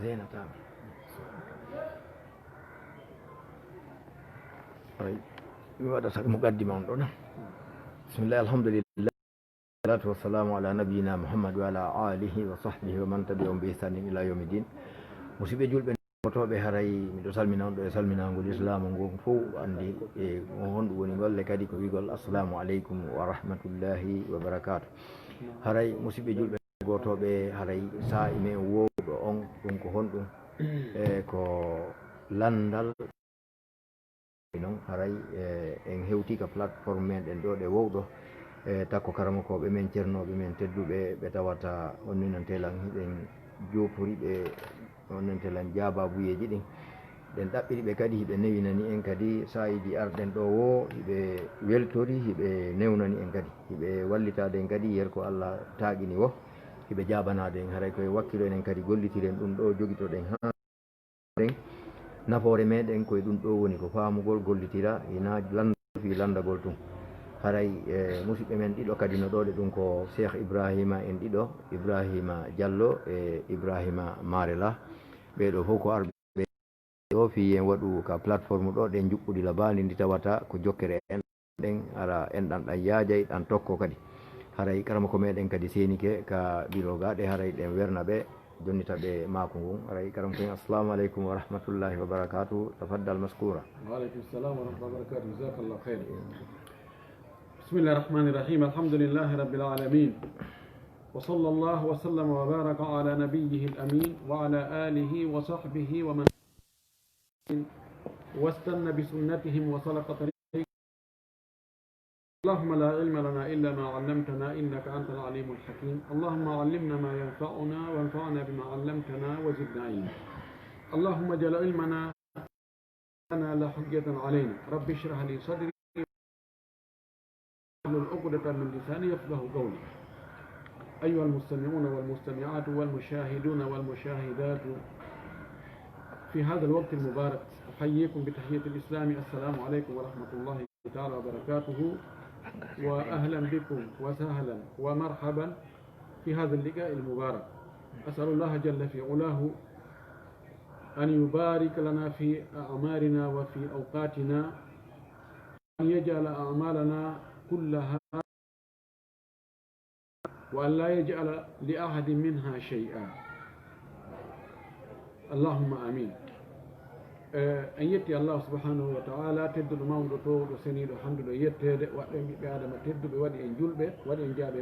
زينة هذا مقدمة عندنا. بسم الله الحمد لله والصلاة والسلام على نبينا محمد وعلى آله وصحبه ومن تبعهم بإحسان إلى يوم الدين. musidɓe julɓe motoɓe haray miɗo salmina on ɗo e salminagol islamu ngon fof andi e honɗum woni golle kadi ko wigol assalamu aleykum wa rahmatullahi wa barakatuh. haray musidɓe julɓe gotoɓe haray sa imen wowɗo on ɗum ko honɗum e ko landal non haray en hewti ka plateforme meɗen ɗo ɗe wowɗo e takko karamakoɓe men ceernoɓe men tedduɓe ɓe tawata onninantelan hiɗen jopori ɓe onnantelan jababuyeji ɗin ɗen ɗaɓɓiri ɓe kadi hiɓe newinani en kadi sayidi arɗen ɗo wo hiɓe weltori hiɓe newnani en kadi hiɓe wallitade en kadi yer ko Allah taaqini wo hiɓe jabanade en haray koye wakkilo enen kadi gollitiren ɗum ɗo joguitoɗen ha ɗen nafoore meɗen koye ɗum ɗo woni ko famugol gollitira ina landa fi landagol tum haray musidɓe men ɗiɗo kadi no ɗoɗe ɗum ko Cheikh Ibrahima en ɗiɗo Ibrahima Diallo e Ibrahima Marela ɓeɗo fof ko arɓe ɗo fi en waɗu ka plateforme ɗo ɗen juɓɓuɗi labandi ndi tawata ko jokkere en ɗen ara enɗan ɗan yaajay ɗan tokko kadi haray karama ko meɗen kadi senike ka ɓirogaɗe haray ɗen werna ɓe jonnita ɓe mako ngun haray karam koyen assalamu aleykum wa rahmatullahi wa barakatuh tafaddal maskura. wa aleykum salam wa rahmatullahi wa barakatuh jazakallahu khayr. bismillahi rahmani rahim alhamdulillahi rabbil alamin wa sallallahu wa sallama wa baraka ala nabiyyihi al-amin wa ala alihi wa sahbihi wa man واستنى بسنتهم وسلك طريقهم. اللهم لا علم لنا إلا ما علمتنا إنك أنت العليم الحكيم. اللهم علمنا ما ينفعنا وانفعنا بما علمتنا وزدنا علما. اللهم اجعل علمنا لا حجة علينا. رب اشرح لي صدري واحلل عقدة من لساني يفقهوا قولي. أيها المستمعون والمستمعات والمشاهدون والمشاهدات في هذا الوقت المبارك أحييكم بتحية الإسلام السلام عليكم ورحمة الله تعالى وبركاته وأهلا بكم وسهلا ومرحبا في هذا اللقاء المبارك. أسأل الله جل في علاه أن يبارك لنا في أعمارنا وفي أوقاتنا أن يجعل أعمالنا كلها وأن لا يجعل لأحد منها شيئا اللهم آمين. en yetti Allah subhanahu wa ta'ala tedduɗo mawɗo towɗo seniɗo handuɗo yettede waɗɓe ɓiɓɓe adama tedduɓe waɗi en julɓe waɗi en jaaɓe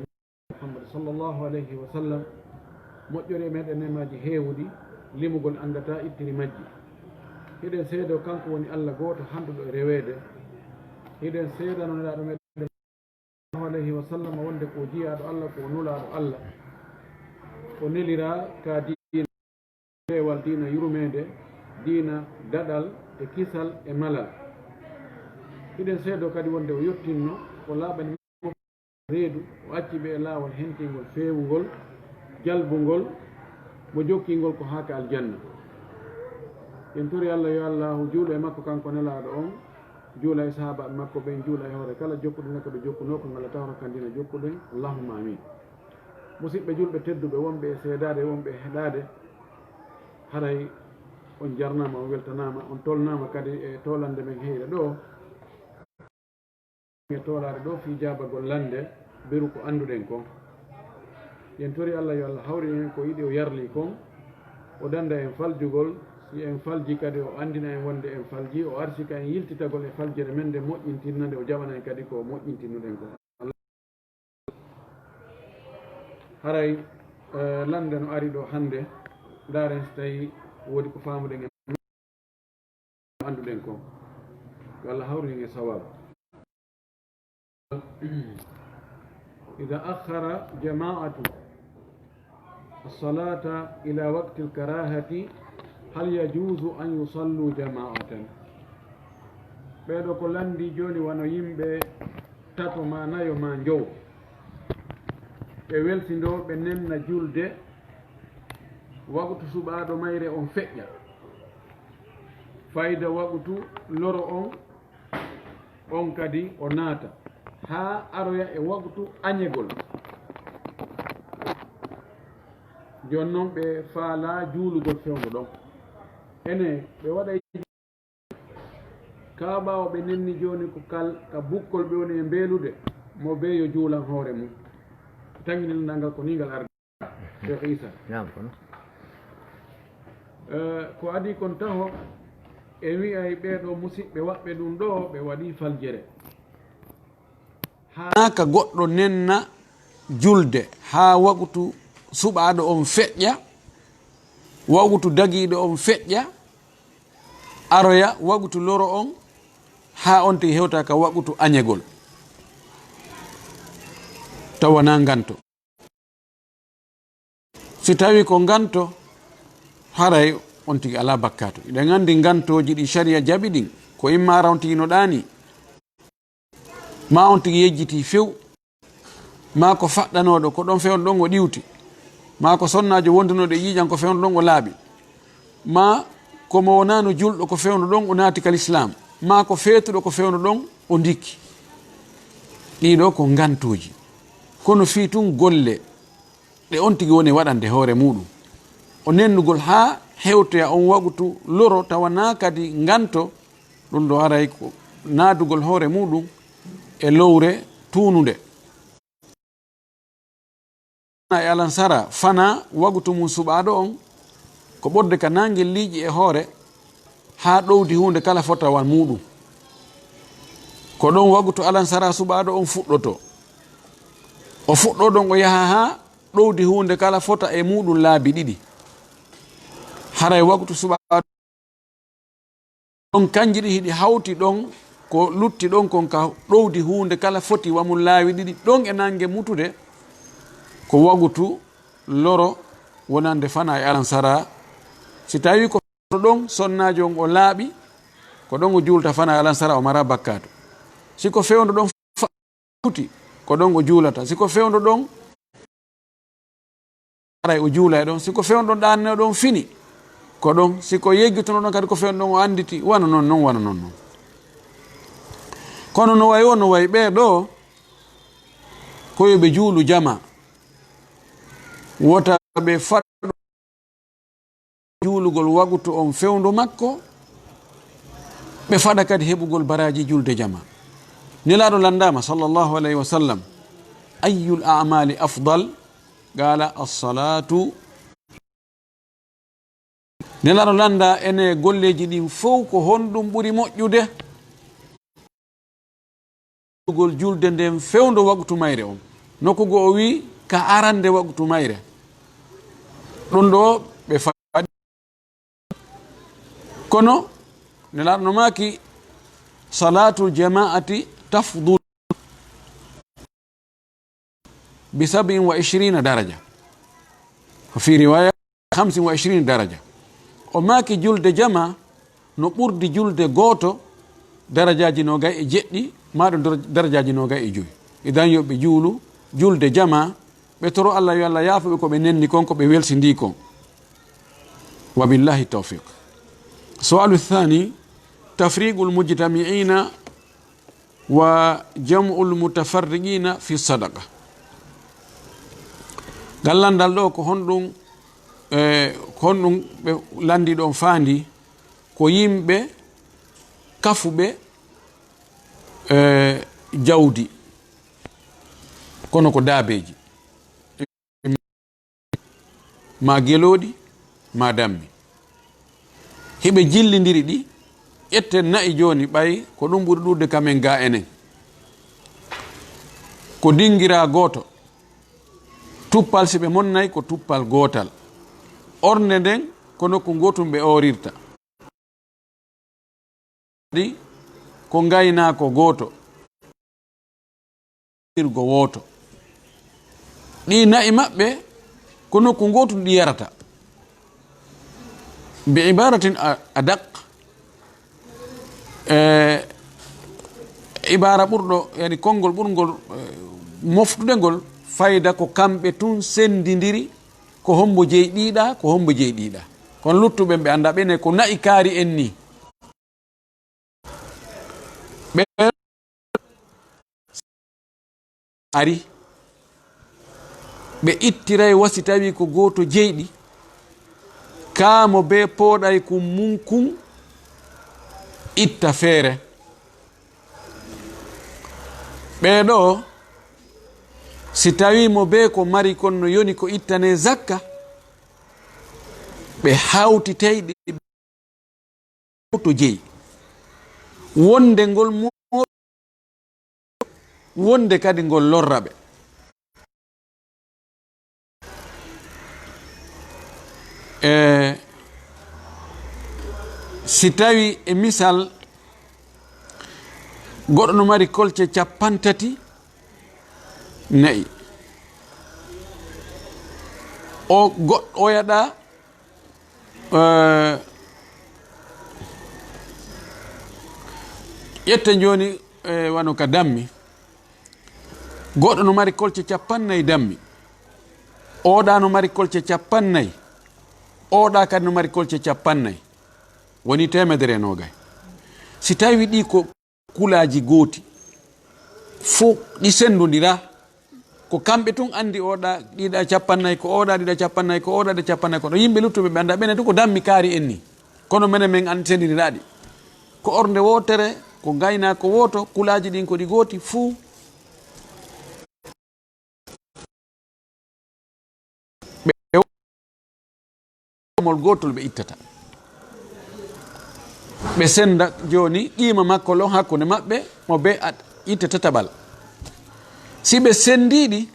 Mouhammad sallallahu alayhi wa sallam moƴƴore meɗen nemaji heewuɗi limugol andata ittiri majji. hiɗen seedo kanko woni Allah goto handuɗo e rewede. hiɗen seedano neɗaɗo meɗen sallallahu alayhi wa sallam wonde ko jiyaɗo Allah ko nulaɗo Allah ko nelira ka diina rewal diina yurmede diina daɗal e kisal e malal. hiɗen seedo kadi wonde o yettinno o laaɓani reedu o acci ɓe e laawol hentingol feewugol jalbugol mo jokkingol ko haaka aljanna. en tori Allah yo allahu juulo e makko kanko nelaɗo on juula e sahaba makko ɓen juula e hoore kala jokkuɗo nekko ɓe jokkuno ko ngala tawra kandina jokkuɗen allahumma amin. musidɓe julɓe tedduɓe wonɓe e seedade wonɓe e heɗade haray on jarnama on weltanama on tolnama kadi e tolande men heyre ɗo e tolare ɗo fi jabagol lande beru ko anduɗen kon. yen tori Allah yo Allah hawri en ko yiɗi o yarli kon o danda en faljugol si en falji kadi o andina en wonde en falji o arsika en yiltitagol e faljere men nde moƴƴintinnande o jaɓana en kadi ko moƴƴintinnuɗen ko. haray lande no ari ɗo hande daren so tawi woodi ko famuɗen e anduɗen ko yo Allah hawrin e sawab. إذا أخر جماعة الصلاة إلى وقت الكراهة هل يجوز أن يصلوا جماعة؟ ɓeɗo ko landi joni wano yimɓe tato ma nayo ma jow ɓe weltindo ɓe nenna julde wagutu suɓaɗo mayre on feƴƴa fayda wagutu loro on kadi o naata ha aroya e wagutu añegol joni noon ɓe faala juulugol fewndo ɗon ene ɓe waɗay ka ɓaawo ɓe nenni joni ko ka bukkol ɓe woni e mbeelude mo be yo juulan hoore mum tanginelnal ngal ko ni ngal arde cheikh isa ko adi kon taho e wiyay ɓeeɗo musidɓe waɓɓe ɗum ɗo ɓe waɗi faljere haa ka goɗɗo nenna julde haa wagutu suɓaaɗo on feƴƴa wagutu dagiiɗo on feƴƴa aroya wagutu loro on haa on tigi hewta ka wagutu añegol tawana nganto si tawi ko nganto haray on tigi ala bakkato iɗen anndi ngantoji ɗi sharia jaɓi ɗin ko immara on tigi no ɗaani ma on tigi yejjiti few ma ko faɗɗanoɗo ko ɗon fewno ɗon o ɗiwti ma ko sonnajo wondunoɗo e ƴiƴan ko fewno ɗon o laaɓi ma komo wonano julɗo ko fewno ɗon o naati kal islam ma ko feetuɗo ko fewno ɗon o ndikki ɗiɗo ko ngantoji kono fi tun golle ɗe on tigi woni waɗande hoore muɗum o nennugol ha hewtoya on wagutu loro tawana kadi nganto ɗum ɗo haray ko naadugol hoore muɗum e lowre tunude e alansara fana wagutu mum suɓaɗo on ko ɓodde ka nangel liiƴi e hoore ha ɗowdi hunde kala fotawan muɗum ko ɗon wagutu alansara suɓaɗo on fuɗɗoto o fuɗɗo ɗon o yaha ha ɗowdi hunde kala fota e muɗum laabi ɗiɗi haray wagutu suɓaɗo ɗon kanji ɗi hiɗi hawti ɗon ko lutti ɗon kon ka ɗowdi hunde kala foti wamum laawi ɗiɗi ɗon e nangue mutude ko wagutu loro wonande fana e alansara si tawi ko ɗon sonnajo on o laaɓi ko ɗon o juulta fana e alansara o mara bakkato siko fewndo ɗon futi ko ɗon o juulata siko fewndo ɗon aray o juula e ɗon siko fewndo ɗon ɗanneo ɗon fini ko ɗon siko yeggitono ɗon kadi ko fewndo ɗon o anditi wana noon noon wana noon noon kono no wayi o no wayi ɓeeɗo koyoɓe juulu jama wota ɓe faɗɗo juulugol wagutu on fewndo makko ɓe faɗa kadi heɓugol baraji julde jama nelaɗo landama sallllahu alayhi wa sallam ayul amali afdal qala assalatu nelaɗo landa ene golleji ɗin fof ko honɗum ɓuuri moƴƴude gol julde nden fewndo wagutu mayre on nokkugo o wi ka arande wagutu mayre ɗum ɗo ɓe faɗi kono nelaɗo no maki salatul jama'ati tafdul bi 27 daraja fi riwaya 25 daraja o maki julde jama no ɓurdi julde goto darajaji nogay e jeɗɗi maɗum darajaji nogay e joyi idan yoɓe juulu julde jama ɓe toro allah yo allah yaafoɓe ko ɓe nenni kon ko ɓe welsidi kon wa billahi tawfiq soalu thani tafriqu lmujtamiina wa jamu lmutafarriqina fi sadaqa gallandal ɗo ko honɗum honɗum ɓe landi ɗon faandi ko yimɓe kafuɓe jawdi kono ko daabeji ma geloɗi ma dammi hiɓe jillidiri ɗi ƴetten nayi joni ɓay ko ɗum ɓuri ɗurde kamen ga enen ko dingira goto tuppal si ɓe monnay ko tuppal gotal orne nden ko nokku gotum ɓe orirta ɗi ko gayna ko goto irgo woto ɗi nayi maɓɓe ko nokku gotum ɗi yarata bi ibaratin adaq ibara ɓurɗo yani konngol ɓurgol moftude ngol fayda ko kamɓe tun sendidiri ko hombo jeyɗiɗa ko hombo jeyɗiɗa kono luttuɓe ɓe anda ɓene ko nayi kaari en ni ɓe ari ɓe ittiray wasi tawi ko goto jeyɗi kamo be pooɗay ko munkun itta feere ɓeɗo si tawi mo be ko mari kon no yoni ko ittane zakka ɓe hawtitayɗi to jeyi wonde ngol wonde kadi ngol lorraɓe si tawi e misal goɗɗo no mari kolce 34 o goɗɗo o yaɗa ƴette joni wano ka dammi goɗɗo no mari kolce 40 dammi oɗa no mari kolce 40 oɗa kadi no mari kolce 40 woni 190 si tawi ɗi ko kulaji gooti fo ɗi sendodira ko kamɓe tun andi oɗa ɗiɗa 40 ko oɗa ɗiɗa 40 ko oɗa ɗiɗa 40 ko ɗo yimɓe luttuɓe ɓe anda ɓene to ko dammi kaari en ni kono menen men an sendidiraɗi ko orde wotere ko gayna ko woto kulaji ɗin ko ɗi gooti fuu mol gotol ɓe ittata ɓe senda joni qima makko lon hakkude maɓɓe mo be itta tataɓal si ɓe sendiɗi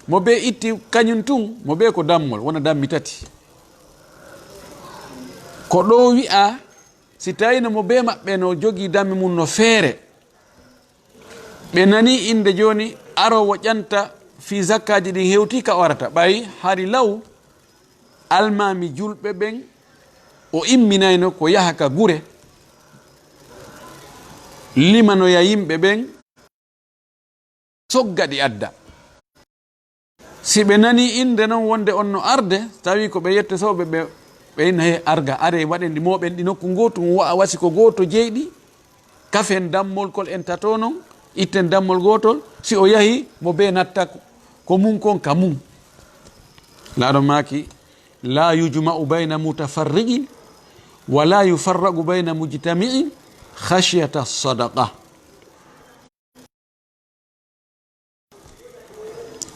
mo be itti kañum tun mo be ko dammol wona dammi tati ko ɗo wi'a si tawino mo be maɓɓe no jogui dammi mum no feere ɓe nani inde joni arowo ƴanta fi zakkaji ɗin hewti ka warata ɓayi hari law almami julɓe ɓen o imminayno ko yaha ka gure limanoya yimɓe ɓen soggaɗi adda si ɓe nani inde noon wonde on no arde tawi ko ɓe yette soɓe ɓe inna he arga are waɗen ɗi moɓen ɗi nokku gotu wasi ko goto jeyɗi kafen dammol kol en tato noon itten dammol gotol si o yahi mo be natta ko mum kon ka mum laaɗo maki la yujma'u bayna mutafarriqin wala yufarraqu bayna mujtami'in khashyata sadaqa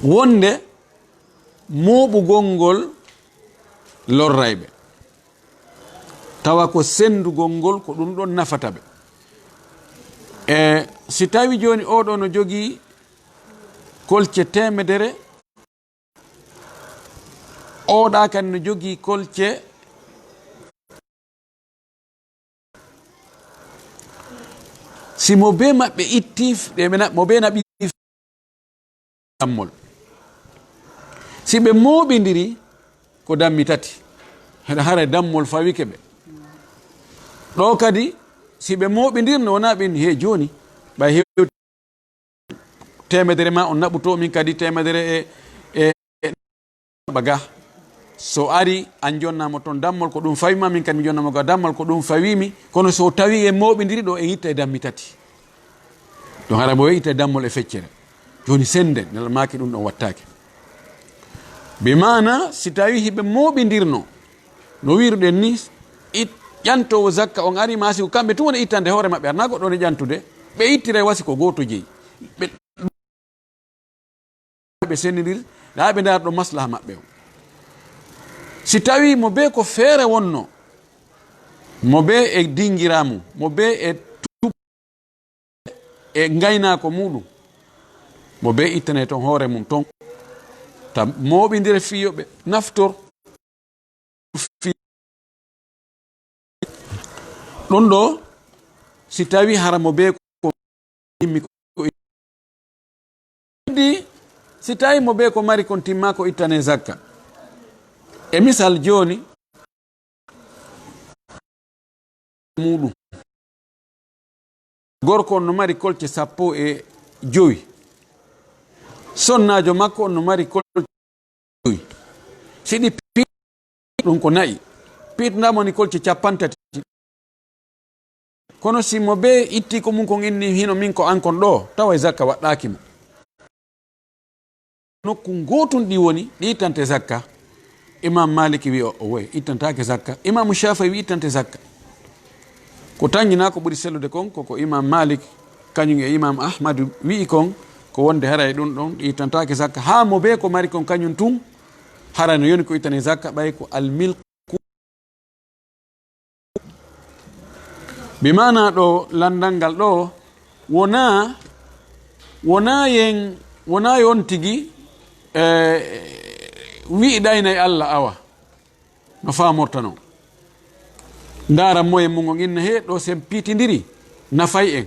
wonde moɓugol ngol lorrayɓe tawa ko sendugol ngol ko ɗum ɗon nafata ɓe si tawi joni oɗo no jogui kolce 100 oɗa kadi no jogui kolce si mo be maɓɓe itti mo be naɓi dammol si ɓe moɓidiri ko dammi tati heɗa hara dammol fawike ɓe ɗo kadi si ɓe moɓidirno wona ɓen he joni ɓay hew 100 ma on naɓuto min kadi 100 e baga so ari an jonnamo toon dammol ko ɗum fawima min kadi mi jonnamo ga dammol ko ɗum fawimi kono so tawi e moɓidiri ɗo e itta e dammi tati ɗum hara mo itta e dammol e feccere joni sende nel maki ɗum ɗon wattake be mana si tawi hiɓe moɓidirno no wiruɗen ni ƴantowo zakka on ari masi ko kamɓe tun woni ittande hoore maɓɓe arna goɗɗo ne ƴantude ɓe ittira wasi ko goto jeeyi ɓe sendidir ɗa ɓe darɗo maslaha maɓɓe o si tawi mo be ko feere wonno mo be e dingiramu mo be e e gaynako muɗum mo be ittane toon hoore mum toon ta moɓidire fiyoɓe naftor ɗon ɗo si tawi hara mo be ko yimmi di si tawi mo be ko mari kon timma ko ittane zakka e misal joni muɗum gorko on no mari kolce 15 sonnajo makko on no mari kolce 5 siɗi piit ɗum ko nayi piitdamoni kolce 30 kono si mo be itti ko mum kon inni hino min ko an kon ɗo tawa e zakka waɗɗaki mo nokku gotun ɗi woni ɗi ittante zakka. Imam Maliki wi o woy ittantake zakka, Imam Shafi'i wi ittante zakka. Ko tañina ko ɓuri sellude kon koko Imam Malik kañum e Imam Ahmad wi kon ko wonde hara e ɗum ɗon ɗi ittantake zakka. Ha mo be ko mari kon kañum tun hara no yoni ko ittane zakka ɓay ko almilku. Bimana ɗo landal ngal ɗo wona yon tigi wi'iɗayna e Allah awa no famorta non. Ndaram moye mugon inna he ɗo sen piitidiri nafay en,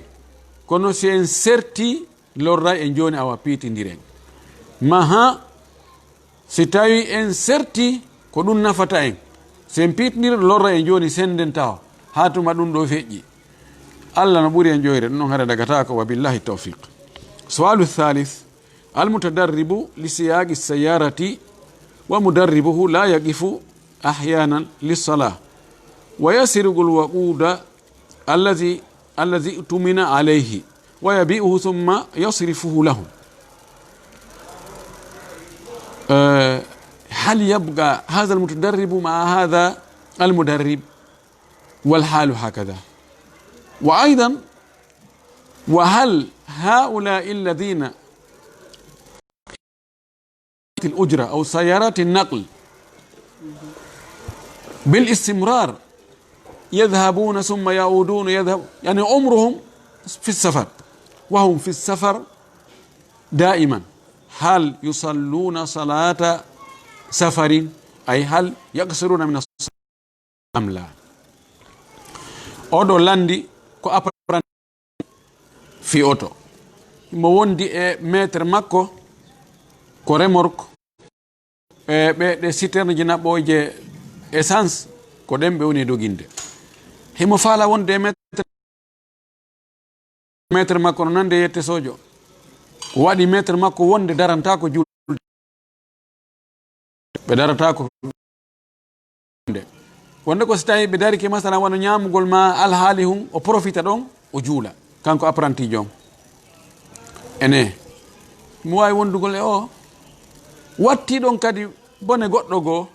kono si en serti lorray en joni awa piitidiren. Maha si tawi en serti ko ɗum nafata en, sen piitidiri lorra en joni senden tawa ha tuma ɗum ɗo feƴƴi. Allah no ɓuri en ƴoyre ɗum ɗon hara dagata ko. Wabillahi tawfiq. Sualu thalith, almutadarribu lisiyaqi sayarati wa mudarribuhu la yaqifu ahyanan lissalah wa yasriqu alwaquda allazi tumina alayhi wa yabi'uhu thumma yasrifuhu lahu. هل يبقى هذا المتدرب مع هذا المدرب والحال هكذا؟ وأيضا وهل هؤلاء الذين الأجرة أو سيارات النقل بالاستمرار يذهبون ثم يعودون يعني عمرهم في السفر وهم في السفر دائما، هل يصلون صلاة سفر أي هل يقصرون من الصلاة أم لا؟ أودو لاندي كو أبران في أوتو mo wondi e maître makko ko remorque ɓe citerne ji naɓɓoje essence ko ɗen ɓe woni doginde. himo faala wonde e maître makko no nande yette sojo ko waɗi maître makko wonde daranta ko julde, ɓe darata ko wonde ko so tawi ɓe dariki masalan wona ñamugol ma alhaali hum o profita ɗon o juula kanko apprenti jom. ene mo wawi wondugol e o watti ɗon kadi bone goɗɗo goo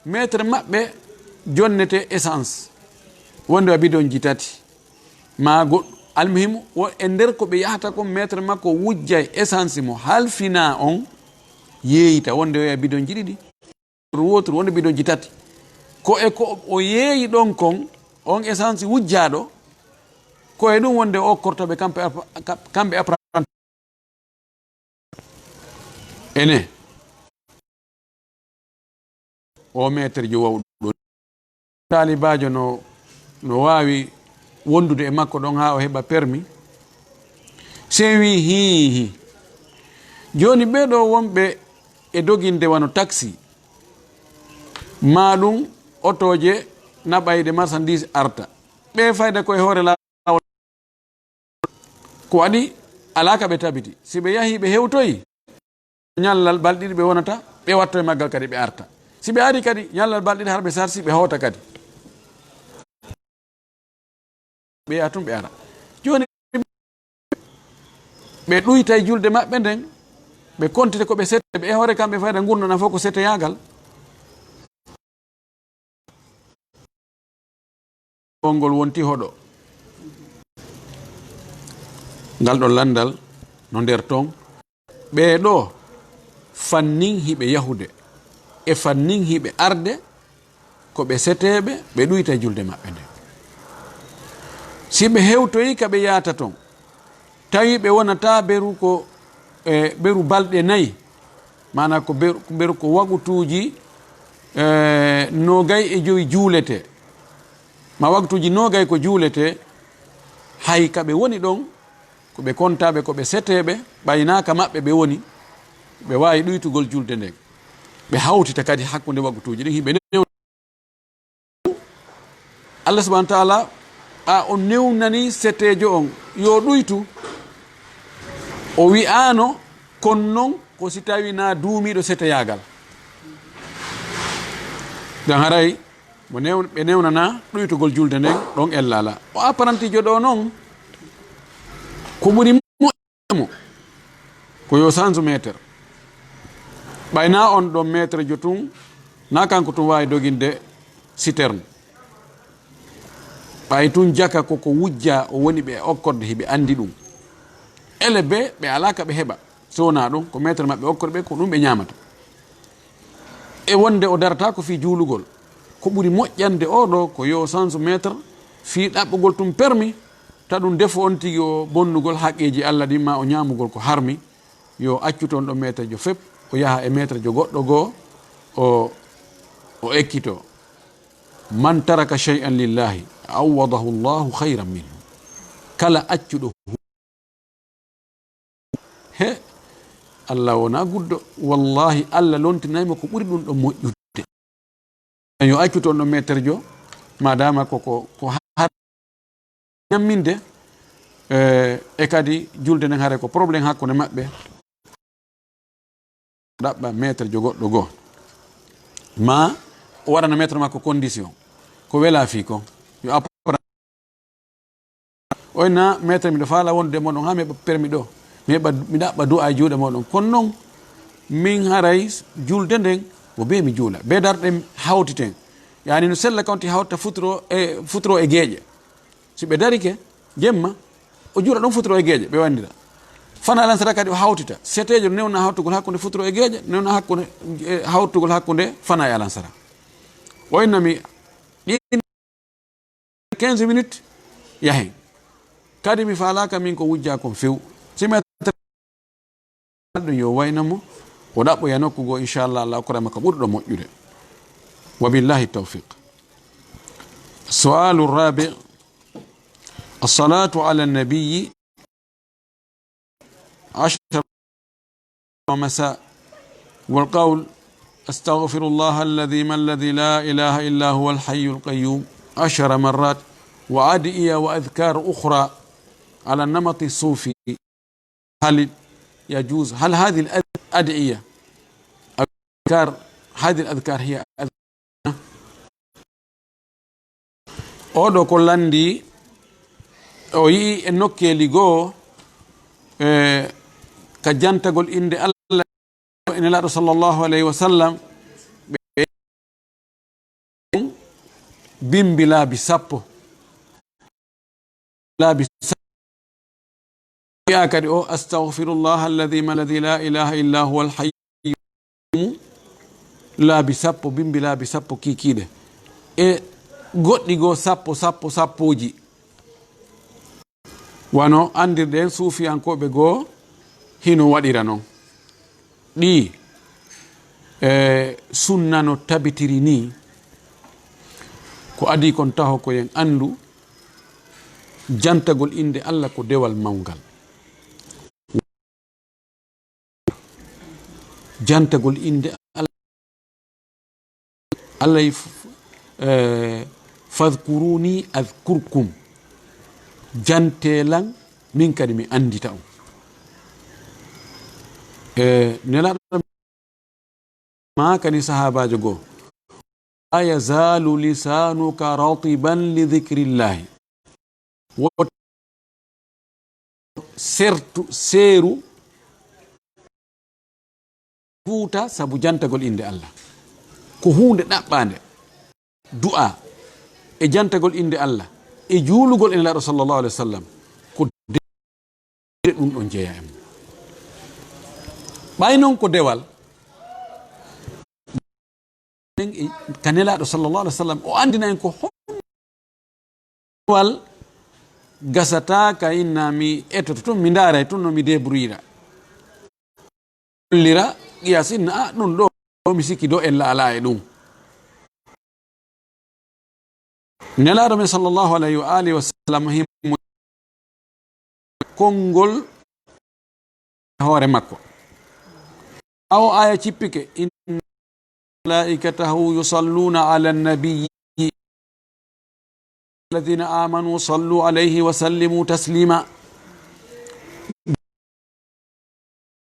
maître maɓɓe jonnete essence wonde wa bidon ji tati ma goɗɗo almuhimu e nder ko ɓe yahata kon maître makko wujjay essence mo halfina on yeeyita wonde o bidon ji ɗiɗi wotru wonde bidon ji tati ko e ko o yeeyi ɗon kon on essence wujjaɗo ko e ɗum wonde o kortoɓe kamɓe apprenti. ene o maître jo wawɗo talibajo no wawi wondude e makko ɗon ha o heɓa permis se wi hihi joni ɓeɗo wonɓe e doginde wano taxi ma ɗum otoje naɓayde marchandise arta ɓe fayda koye hoore lawol ko waɗi alaka ɓe tabiti si ɓe yahi ɓe hewtoyi ñallal balɗiɗi ɓe wonata ɓe watto e maggal kadi ɓe arta, si ɓe ari kadi ñallal balɗiɗi har ɓe sarsi ɓe hawta kadi ɓe yaha tun ɓe ara. joni ɓe ɗuyta e julde maɓɓe nden ɓe kontite ko ɓe sette ɓe hoore kamɓe fayda gurdana fof ko sette yagal ngol wonti hoɗo ngal ɗo landal no nder ton ɓeɗo fannin hiɓe yahude e fannin hiɓe arde ko ɓe seteɓe ɓe ɗuyta julde maɓɓe nde. si ɓe hewtoyi ka ɓe yahata ton tawi ɓe wonata beru ko beru balɗe nayyi mana ko beru ko wagutuji nogay e joyi juulete ma wagutuji nogay ko juulete hay kaɓe woni ɗon ko ɓe kontaɓe ko ɓe seteɓe ɓaynaka maɓɓe ɓe woni ɓe wawi ɗuytugol julde nden ɓe hawtita kadi hakkude wagutuji ɗin hiɓe Allah subahana taala o newnani setejo on yo ɗuytu o wi'ano kon non ko si tawi na duumiɗo seteyagal dan haray ɓe newnana ɗuytugol julde nden ɗon ellala o apparantijo ɗo noon ko ɓuri mo ko yo 100 métre ɓayna on ɗo métre jo tun na kanko tun wawi doginde citerne ɓay tun jaka koko wujja o woni ɓe okkorde hiɓe andi ɗum ele ɓe alaka ɓe heɓa sowona ɗum ko métre mabɓe okkorde ɓe ko ɗum ɓe ñamata e wonde o darata ko fi juulugol ko ɓuri moƴƴande oɗo ko yo 100 métre fi ɗaɓɓugol tum permis ta ɗum defo on tigi o bonnugol haqqeji Allah ɗi ma o ñamugol ko harmi yo accu toon ɗo métre jo fep o yaha e métre jo goɗɗo goo o ekkito man taraka shay'an lillahi awadahu llahu hayran minhu kala accuɗo he Allah wona guddo wallahi Allah lontinaymo ko ɓuri ɗum ɗo moƴƴude yo accu toon ɗo métre jo madama ko har ñamminde e kadi julde nden haare ko probléme hakkude maɓɓe ɗaɓɓa métre jo goɗɗo goo ma o waɗana métre makko condition ko wela fi ko yo appra oyna métre miɗo faala wonde moɗon ha mi heɓa permis ɗo mi ɗaɓɓa du'a e juuɗe moɗon kono noon min haray julde nden mo be mi juula be darɗe hawtiten yani no sella kawnti hawta futuro e gueeƴe si ɓe darike jemma o juura ɗon futuro e gueeƴe ɓe wandira fana alansara kadi o hawtita setejo newna hawtugol hakkude futuro e gueeƴe newna hakkude hawtugol hakkude fana e alansara o innami ɗi 15 minutes yahen kadi mi falaka min ko wujja kon few simeɗum yo waynamo o ɗaɓɓoya nokkugo inchallah Allah okkorama ko ɓurɗo moƴƴude wabillahi tawfiq. السؤال الرابع الصلاة على النبي 10 مساء والقول استغفر الله الذي لا إله إلا هو الحي القيوم 10 مرات وأدعية وأذكار أخرى على النمط الصوفي هل يجوز هل هذه الأدعية هذه الأذكار هي oɗo ko landi o yii e nokkeli goo ka jantagol inde Allah ene laaɗo sallllahu alayhi wa sallam ɓe bimbi laabi 10 wiya kadi o astaghfirullah alladhi la ilaha illa huwa alhayyum laabi 10 bimbi laabi 10 kikiɗe e goɗɗi goo 10 wano andirɗen suufiyankoɓe goo hino waɗira noon ɗi sunna no tabitiri ni ko adi kon taho koyen andu jantagol inde Allah ko dewal mawgal jantagol inde Allah fadhkuruni adhkurkum jantelan min kadi mi andita on nelaɗo ma kadi sahabajo goo la yazalu lisanuka ratiban li dhikrillahi seeru fuuta sabu jantagol inde Allah ko hunde ɗaɓɓande du'a e jantagol inde Allah e juulugol ene laaɗo sallllahu alih wa sallam ko ɗum ɗon jeeya en ɓay noon ko dewal ka nelaaɗo sallllahu alih wa sallam o andina en ko dewal gasata ka inna mi etoto toon mi ndaaray toon no mi débrouira lira qiyas inna ɗum ɗo mi sikki do ella ala e ɗum nelaaɗo men sallllahu alayhi wa alihi wa sallam himo konngol hoore makko aw aya cippike inna malaikatahu yusalluna ala nabiyi alladhina amanu sallu alayhi wa sallimu taslima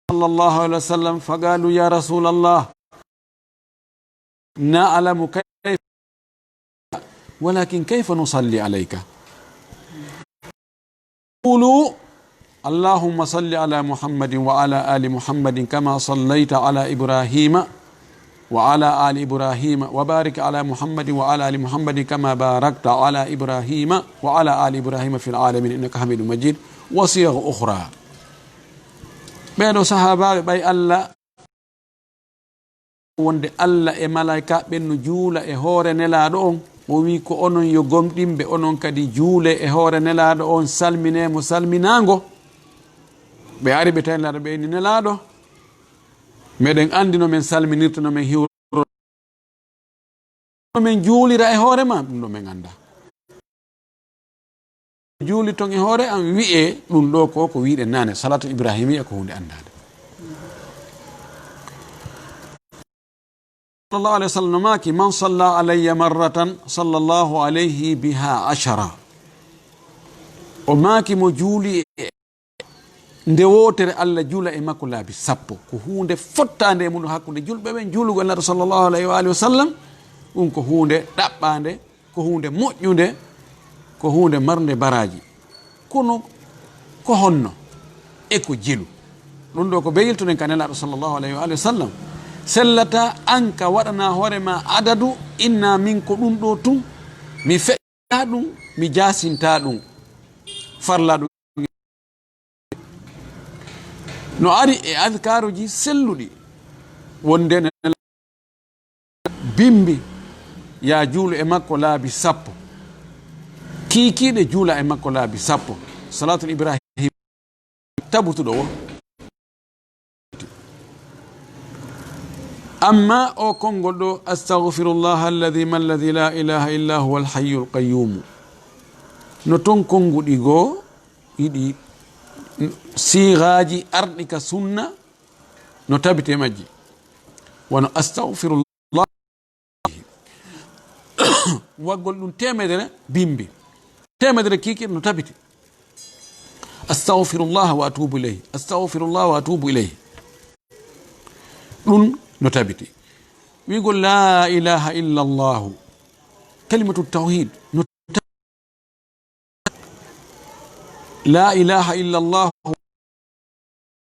sallallahu alayhi wa sallam faqalu ya rasul allah na'lamu kayfa ولكن كيف نصلي عليك قولوا اللهم صل على محمد وعلى آل محمد كما صليت على إبراهيم وعلى آل إبراهيم وبارك على محمد وعلى آل محمد كما باركت على إبراهيم وعلى آل إبراهيم في العالمين إنك حميد مجيد وصيغ أخرى بين صحابة بي الله wonde Allah e malaika ɓe no juula e hoore nelaɗo on o wi ko onon yo gomɗimɓe onon kadi juule e hoore nelaɗo on salminemo salminago ɓe ari ɓe tawi nelaɗo ɓe ni nelaɗo meɗen andi no men salminirta no men hiwro no men juulira e hoore ma ɗum ɗo men anda juuli ton e hoore am wi'e ɗum ɗo ko wiɗe nane salatu ibrahimiya ko hunde andade صلى الله عليه وسلم ماكي من صلى علي مرة صلى الله عليه بها 10 وماكي مجولي ndewotere Allah jula e makko laabi 10 ko hunde fottande mun hakkunde julɓe ɓen julugo Allah sallallahu alaihi wa alihi wasallam ko hunde ɗaɓɓande ko hunde moƴƴude ko hunde marde baraji kono ko honno e ko jilu ɗum ɗo ko beyiltuɗen kanelaɗo sallallahu alaihi wa alihi wasallam sellata anka waɗana hoorema adadu inna min ko ɗum ɗo tun mi feƴƴa ɗum mi jasinta ɗum farla ɗum no ari e adkaruji selluɗi wonde bimbi ya juulu e makko laabi 10 kiikiɗe juula e makko laabi 10 salatul ibrahim tabutuɗo o amma o konngol ɗo astaghfirullah alladhi la ilaha illa huwa alhayyul qayyum no ton konguɗi goo yiɗi sigaji arɗi ka sunna no tabite majji wono astaghfirullah waggol ɗum temedere bimbi temedere kikiɗe no tabiti astaghfirullah wa atubu ilayhi astaghfirullah wa atubu ilayhi ɗum no tabiti wigol la ilaha illa llahu kalimatu tawhid no la ilaha illa llahu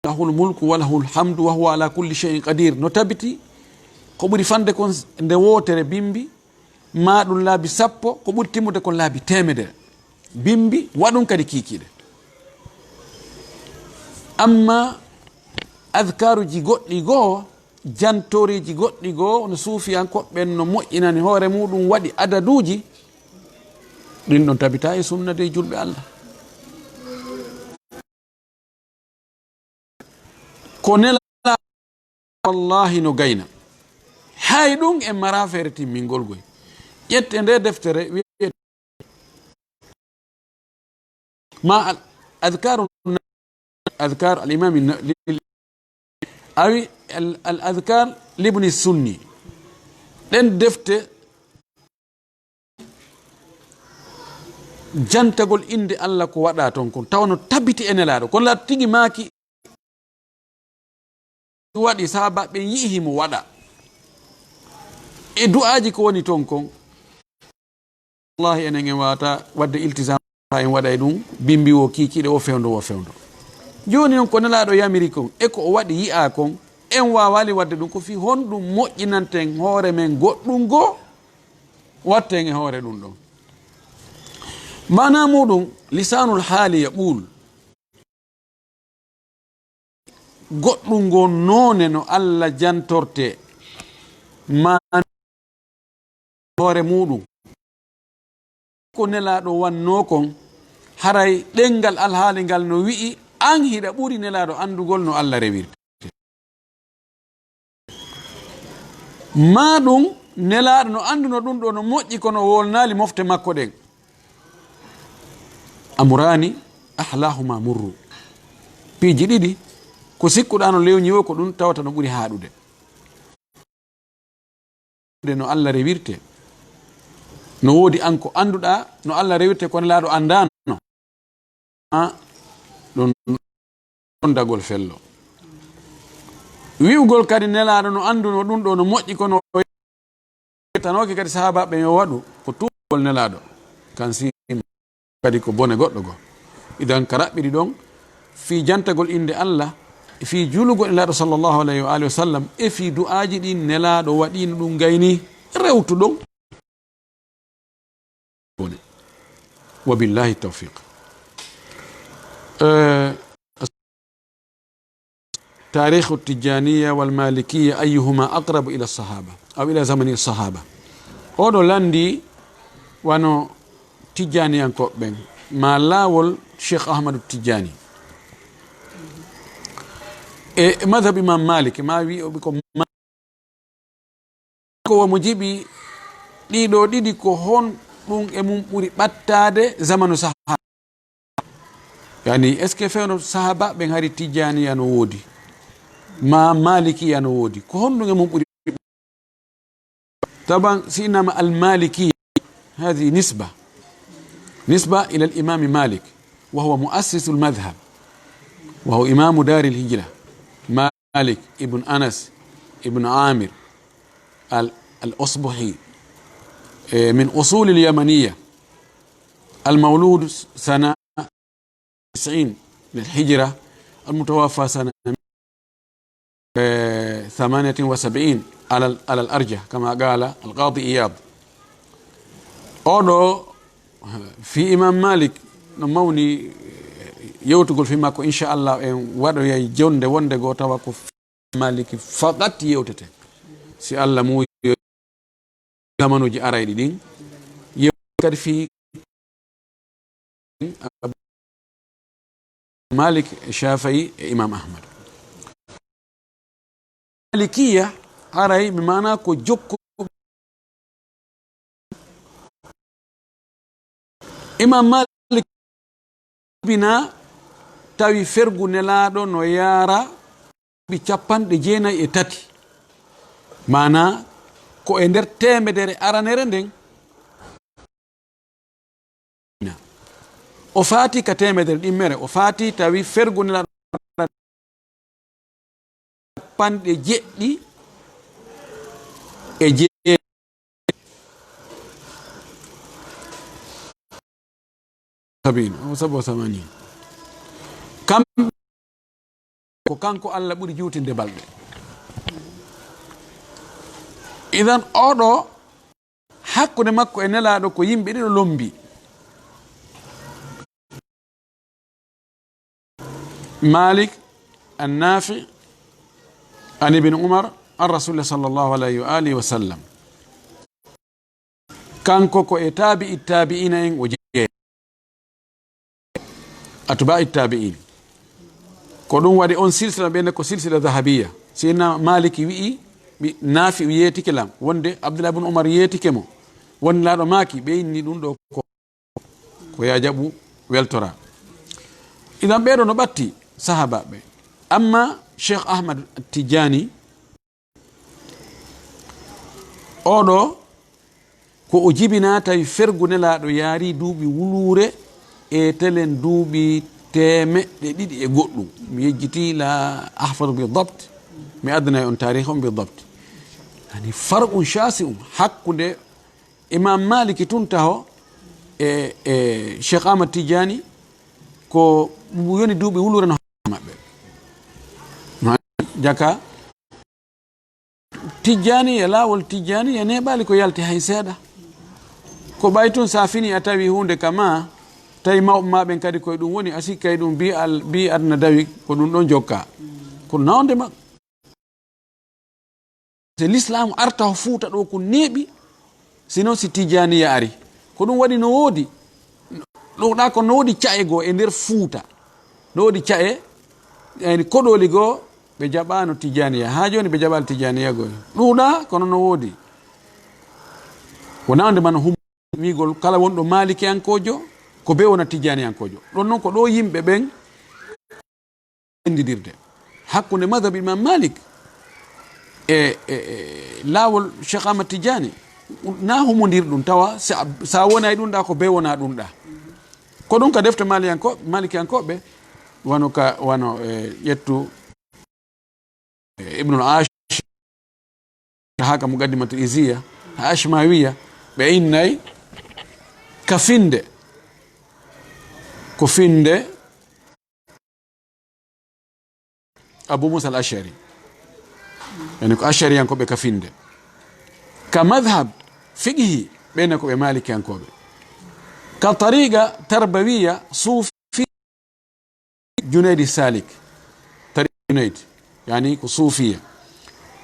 lahul mulku wa lahul hamdu wa huwa ala kulli shay'in qadir no tabiti ko ɓuri fande kon nde wotere bimbi ma ɗum laabi 10 ko ɓuri timmude kon laabi 100 bimbi waɗum kadi kikiɗe amma adkaruji goɗɗi goo jantoriji goɗɗi goo no suufiyankoɓɓen no moƴƴinani hoore muɗum waɗi adaduji ɗin ɗon tabita e sunna de julɓe Allah ko nela wallahi no gayna hay ɗum e mara feere timmingol goy ƴette nde deftere wi'ete ma adkar al-imam awi al-adhkar libni sunni ɗen defte jantagol inde Allah ko waɗa ton kon tawno tabiti e nelaɗo kono la tigi maaki waɗi sahaba ɓe yi'i mo waɗa e du'aji ko woni ton kon wallahi enen en wata wadde iltisam ha en waɗay ɗum bimbi o kikiɗe o fewndo joni noon ko nelaɗo yamiri kon e ko o waɗi yi'a kon en wawali wadde ɗum ko fi honɗum moƴƴinanten hoore men goɗɗum goo watten e hoore ɗum ɗon mana muɗum lisanul haali yaqul goɗɗum ngo none no Allah jantorte ma hoore muɗum ko nelaɗo wanno kon haray ɗengal alhaali ngal no wi'i an hiɗa ɓuri nelaɗo andugol no Allah rewirte ma ɗum nelaɗo no anduno ɗum ɗo no moƴƴi kono wolnali mofte makko ɗen amurani ahlahuma murru piiji ɗiɗi ko sikkuɗa no lewñi o ko ɗum tawata no ɓuri haɗude no Allah rewirte no woodi an ko anduɗa no Allah rewirte ko nelaɗo andano ɗon dagol fello wi'ugol kadi nelaɗo no anduno ɗum ɗo no moƴƴi kono tanoke kadi sahabaɓe yo waɗu ko tuugol nelaɗo kan si kadi ko bone goɗɗo go idan ka raɓɓiɗi ɗon fi jantagol inde Allah fi julugol nelaɗo sallllahu alayhi wa alihi wa sallam e fi du'aji ɗin nelaɗo waɗino ɗum gayni rewtuɗon wa billahi tawfiq. تاريخ التجانية والمالكية أيهما أقرب إلى الصحابة أو إلى زمن الصحابة. أولو لاندي وانو تجاني أنكو بين ما لاول شيخ أحمد التجاني مذهب إمام مالك ما بيكم ko mujibi ɗiɗo ɗiɗi ko hon ɗum e mum ɓuri ɓattade zamanu sahaba. Yani est ce que fewno sahaba ɓen hari tijani ano woodi ma maliki ano woodi ko hon ɗum e mum ɓuri. طبعا سينما المالكي هذه نسبة إلى الإمام مالك وهو مؤسس المذهب وهو إمام دار الهجرة مالك ابن أنس ابن عامر الأصبحي من أصول اليمنية المولود سنة 90 للهجرة المتوفى سنة 78 على الأرجح كما قال القاضي إياض. أولو في إمام مالك نموني يوتقول فيما إن شاء الله ودو يجون ده وند جو تواكو مالك فقط يوتته سي الله مو زمانو جي أراي دين يوكر في مالك شافعي إمام أحمد. مالكية أراي بمعنى كو جوكو إمام مالك بنا tawi fergu nelaɗo no yaara ɓi capanɗe jeenayi e tati mana ko e nder temedere aranere nden o faati ka temedere ɗimmere o faati tawi fergu nelaɗo capanɗe jeɗɗi e sabo samani kam ko kanko Allah ɓuri juutinde balɗe. Idan oɗo hakkude makko e nelaɗo ko yimɓe ɗiɗo lombi Malik an-Nafi an ibn Umar an Rasulullah sallallahu alayhi wa alihi wa sallam kanko ko e tabi'ina en o jeeyi atba'i tabi'in ko ɗum waɗi on silsila ɓenne ko silsila dahabiya sina maliki wi'i Nafi yetike lam wonde Abdullah ibn Umar yetike mo won laɗo maki ɓe inni ɗum ɗo ko ya jaɓu weltora. Idan ɓeɗo no ɓatti sahaba ɓe. Amma Cheikh Ahmad Tijani oɗo ko o jibina tawi fergu nelaɗo yaari duuɓi wulure e telen duuɓi temeɗɗe ɗiɗi e goɗɗum. Mi yejjiti la ahfadu bi dabt mi adna on tarikh on bi dabt. Yani farqun shasi'un hakkude Imam Maliki tuntaho e Cheikh Ahmad Tijani ko yoni duuɓi wulure no maɓɓe jaka Tijani e laawol Tijani e neɓali ko yalti hay seeɗa ko ɓay tun sa fini a tawi hunde kama tawi mawɓe maɓen kadi koye ɗum woni a sikkay ɗum bi adna dawi ko ɗum ɗon jokka ko nawde ma se l'islam arta ho fuuta ɗo ko neeɓi sinon si Tijaniya ari ko ɗum waɗi no woodi ɗoɗa ko no woodi cae goo e nder fuuta no woodi cae yani koɗoli goo ɓe jaɓano Tijaniya ha joni ɓe jaɓali Tijaniya goo ɗuuɗa kono no woodi ko nawde man hum wigol kala wonɗo Malikiyankojo ko be wona Tijaniyankojo ɗon noon ko ɗo yimɓe ɓen endidirde hakkunde madhab Imam Malik e laawol Cheikh Ahmad Tijani na humodir ɗum tawa sa wona e ɗum ɗa ko be wona ɗum ɗa ko ɗum ka defte Malikiyankoɓe wano ƴettu Ibnul Ash haka muqaddimatul Iziya ha Ashmawiya ɓe innay ka finde ko finde Abu Musa al-Ash'ari yani ko ash'ari yanko be kafinde ka madhhab fiqhi bena ko be maliki yanko be ka tariqa tarbawiyya sufi Junayd Salik tariqa Junayd yani ko sufiyya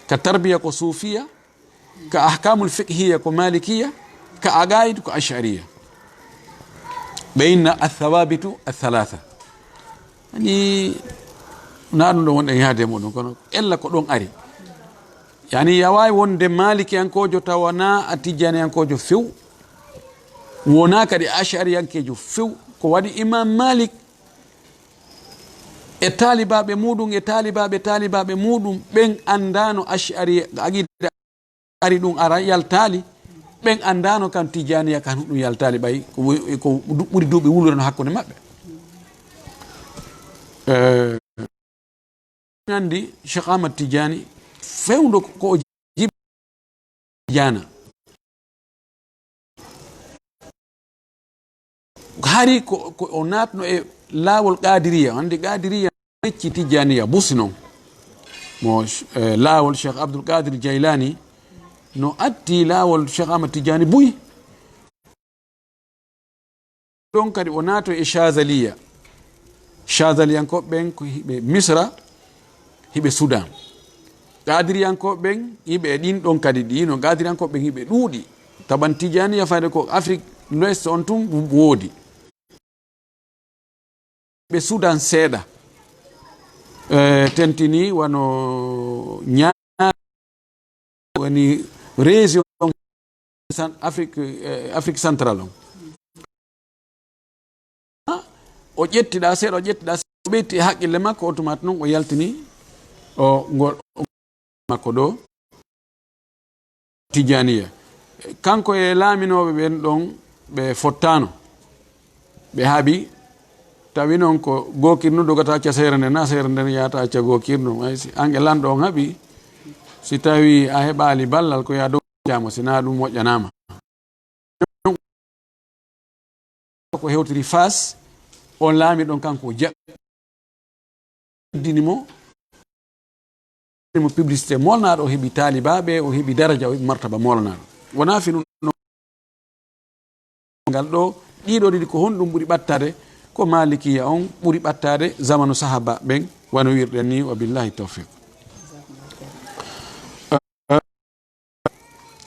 ka tarbiya ko sufiyya ka ahkamul fiqhiyya ko malikiyya ka aqaid ko ash'ariyya bayna athawabitu athalatha yani naɗum ɗo wonɗen yaade muɗum kono ella ko ɗon ari yani yawawi wonde maliki yankojo tawana a tijjani yankojo few wona kadi ashari yankejo few ko waɗi imam malik e talibaɓe muɗum e talibaɓe muɗum ɓen andano ashari aqida ari ɗum ara yaltali ɓen andano kam tijjaniya kan ɗum yaltali ɓay ko ɓuri duuɓi wulurano hakkude maɓɓe andi Cheikh Ahmad Tidiane fewndo ko jib jana hari ko o natno e laawol qadiriya andi qadiriya necci Tidianiya busi noon mo laawol Cheikh Abdul Qadir Jailani no atti laawol Cheikh Ahmad Tidiane buy ɗon kadi o nato e Chazaliyankoɓe ɓen ko hiɓe Misra hiɓe Sudan gadiriyankoɓe ɓen hiɓe e ɗin ɗon kadi ɗino gadiriyankoɓe ɓen hiɓe ɗuuɗi taɓan Tijaniya fayde ko Afrique l'Ouest on tum woodi ɓe Sudan seeɗa tentini wano ñaa woni région Afrique centrale on o ƴettiɗa seeɗa o ɓeyti haqqille makko automate noon o yaltini o ngol makko ɗo Tijaniya kanko e laaminoɓe ɓen ɗon ɓe fottano ɓe haaɓi tawi noon ko gokirno dogata acca seere nde na seere nden yata acca gokirno aysi ange lanɗo on haaɓi si tawi a heɓali ballal ko ya dojamo sina ɗum moƴƴanama ko hewtiri fas on laami ɗon kanko jaɓdinimo publicité molnaɗo o heeɓi talibaɓe o heeɓi daraja o heeɓi martaba molnaɗo wona fi ɗum ngal ɗo ɗiɗo ɗiɗi ko honɗum ɓuuri ɓattade ko malikiya on ɓuuri ɓattade zamanu sahaba ɓen wano wirɗen ni wa billahi tawfiq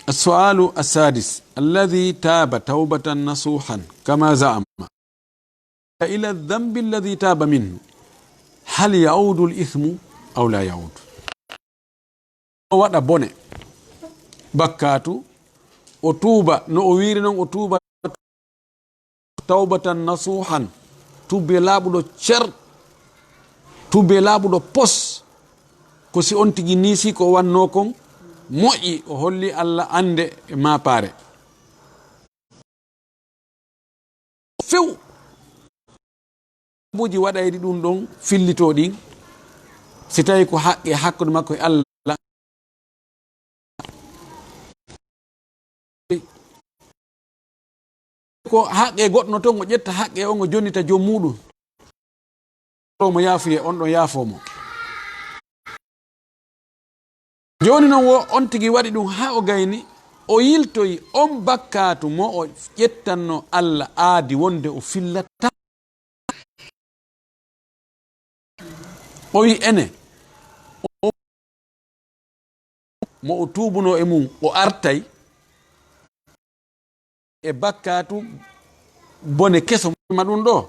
السؤال السادس الذي تاب توبة نصوحا كما زعم إلى الذنب الذي تاب منه هل يعود الإثم أو لا يعود waɗa bone bakkatu o tuuba no o wiiri noon o tuuba tawbatan nasuhan tubbe laaɓuɗo cer tubbe laaɓuɗo pos ko si on tigi nisi ko wanno kon moƴƴi o holli Allah ande e mapare few buji waɗaydi ɗum ɗon fillito ɗin si tawi ko haqqe hakkude makko e Allah ko haqqe goɗɗo ton o ƴetta haqqe on o jonnita jom muɗum mo yaafuye on ɗon yaafomo joni noon wo on tigi waɗi ɗum ha o gayni o yiltoyi on bakkatu mo o ƴettanno Allah aadi wonde o fillata o wi ene mo o tubuno e mum o artay e bakkatu bone keso ma ɗum ɗo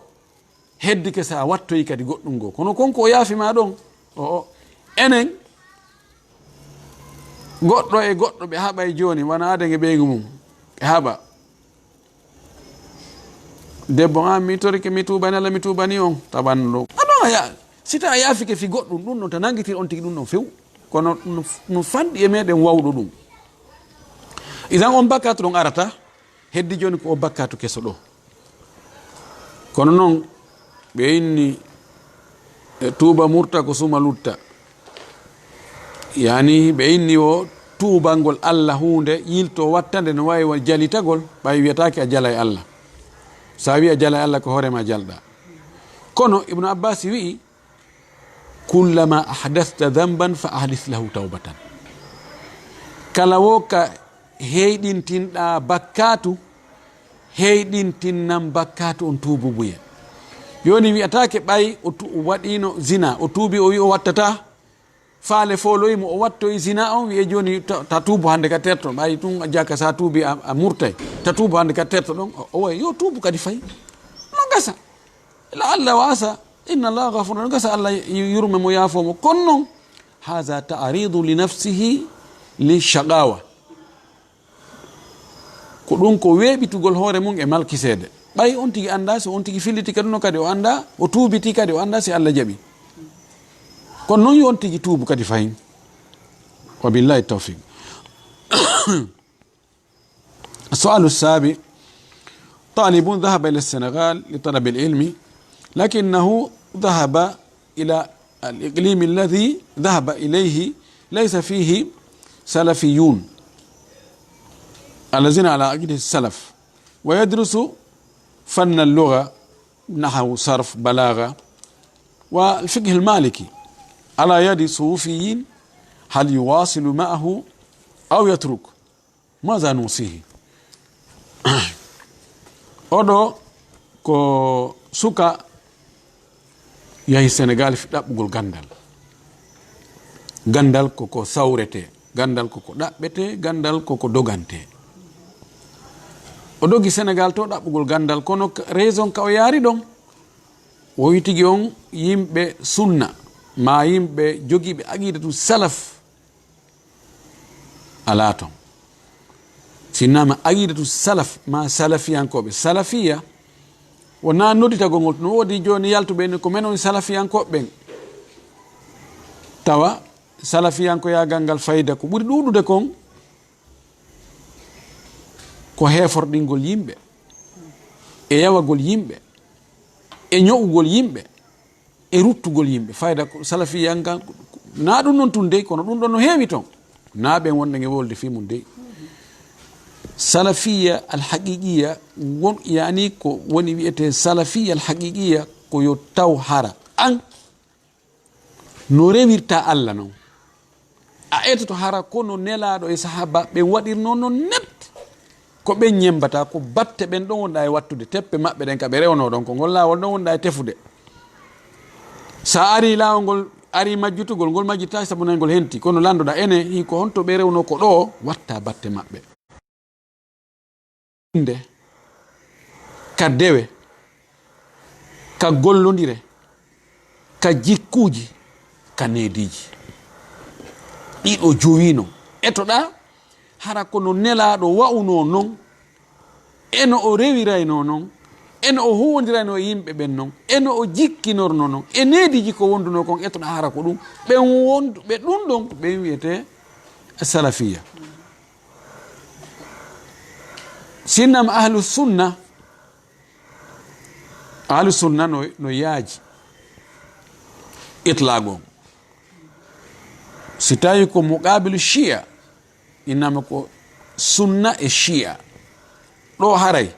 heddi ke sa wattoyi kadi goɗɗum ngo kono konko o yaafima ɗon o enen goɗɗo e goɗɗo ɓe haɓay joni wona adege ɓeygu mum ɓe haɓa debbo mi torike mi tubani Allah mi tubani on taɓanno aɗon si tawi a yaafike fi goɗɗum ɗum ɗon ta nanguitir on tigi ɗum ɗon few kono no fanɗi e meɗen wawɗo ɗum isan on bakkatu ɗon arata heddi joni ko o bakkatu keso ɗo kono noon ɓe inni tuuba murta ko suma lutta yani ɓe inni o tuubangol Allah hunde yilto wattande no wawi jalitagol ɓay wiyatake a jala e Allah sa wi a jala e Allah ko hoorema jalɗa kono Ibnu Abbas wi kullama ahdathta dhanban fa ahdith lahu tawbatan kala wo ka heyɗintinɗa bakkatu heyɗintinnan bakkatu on tuubu buye joni wiyatake ɓay o waɗino zina o tuubi o wi o wattata faale foloyimo o wattoye zina on wiye joni ta tuubu hande ka terto ɓay tun jaka sa tuubi a murtay ta tuubu hande ka terto ɗon o way yo tuubu kadi fayi no gasa la allah wa asa inna allah gafur no gasa allah yurme mo yaafomo kono noon haha ta'ridu li nafsihi li shaqawa ko ɗum ko weeɓitugol hoore mum e malkisede ɓay on tigi anda so on tigi filliti kadi no kadi o anda o tuubiti kadi o anda si allah jaɓi kono noon yo on tigi tuubu kadi fayin wa billahi tawfiq السؤال السابع طالب ذهب إلى السنغال لطلب العلم لكنه ذهب إلى الإقليم الذي ذهب إليه ليس فيه سلفيون الذين على عقيدة السلف ويدرس فن اللغة نحو صرف بلاغة والفقه المالكي على يد صوفيين هل يواصل معه أو يترك ماذا نوصيه oɗo ko suka yahi Sénégal fi ɗaɓɓugol gandal koko sawrete gandal koko ɗaɓɓete gandal koko dogante o dogi Sénégal to ɗaɓɓugol gandal kono raison ka o yaari ɗon o witigi on yimɓe sunna ma yimɓe jogiiɓe aqidatu salaf ala ton sinnama aqidatu salaf ma salafiyankoɓe salafiya wona nodditagol ngol no woodi joni yaltuɓe ko men on salafiyankoɓe ɓen tawa salafiyankoyagal ngal fayida ko ɓuri ɗuɗude kon ko heforɗingol yimɓe e yawagol yimɓe e ño'ugol yimɓe e ruttugol yimɓe fayda ko salafiyangal na ɗum noon tun dey kono ɗum ɗon no heewi ton na ɓen wonɗen e wolde fimum dey salafiya alhaqiqiya won yani ko woni wiyete salafiya alhaqiqiya ko yo taw hara an no rewirta Allah noon a etoto hara kono nelaɗo e sahaba ɓe waɗirno no net ko ɓen ñembata ko batte ɓen ɗon wonɗa e wattude teppe maɓɓe ɗen ka ɓe rewno ɗon ko ngol lawol ɗon wonɗa e tefude sa ari lawol ngol ari majjutugol ngol majjita sabu nan ngol henti kono landoɗa ene hi ko honto ɓe rewno ko ɗo watta batte maɓɓe ka dewe ka gollodire ka jikkuji ka neediji ɗiɗo jowino etoɗa hara kono nelaɗo wa'uno non eno o rewirayno non eno o huwodirayno e yimɓe ɓen non eno o jikkinorno non e neediji ko wonduno kon etoɗa hara ko ɗum ɓen wondu ɓe ɗum ɗon ɓen wiyete salafiya sinnam ahlu sunna no yaaji itlagon si tawi ko muqabilu shia innama ko sunna e shia ɗo haray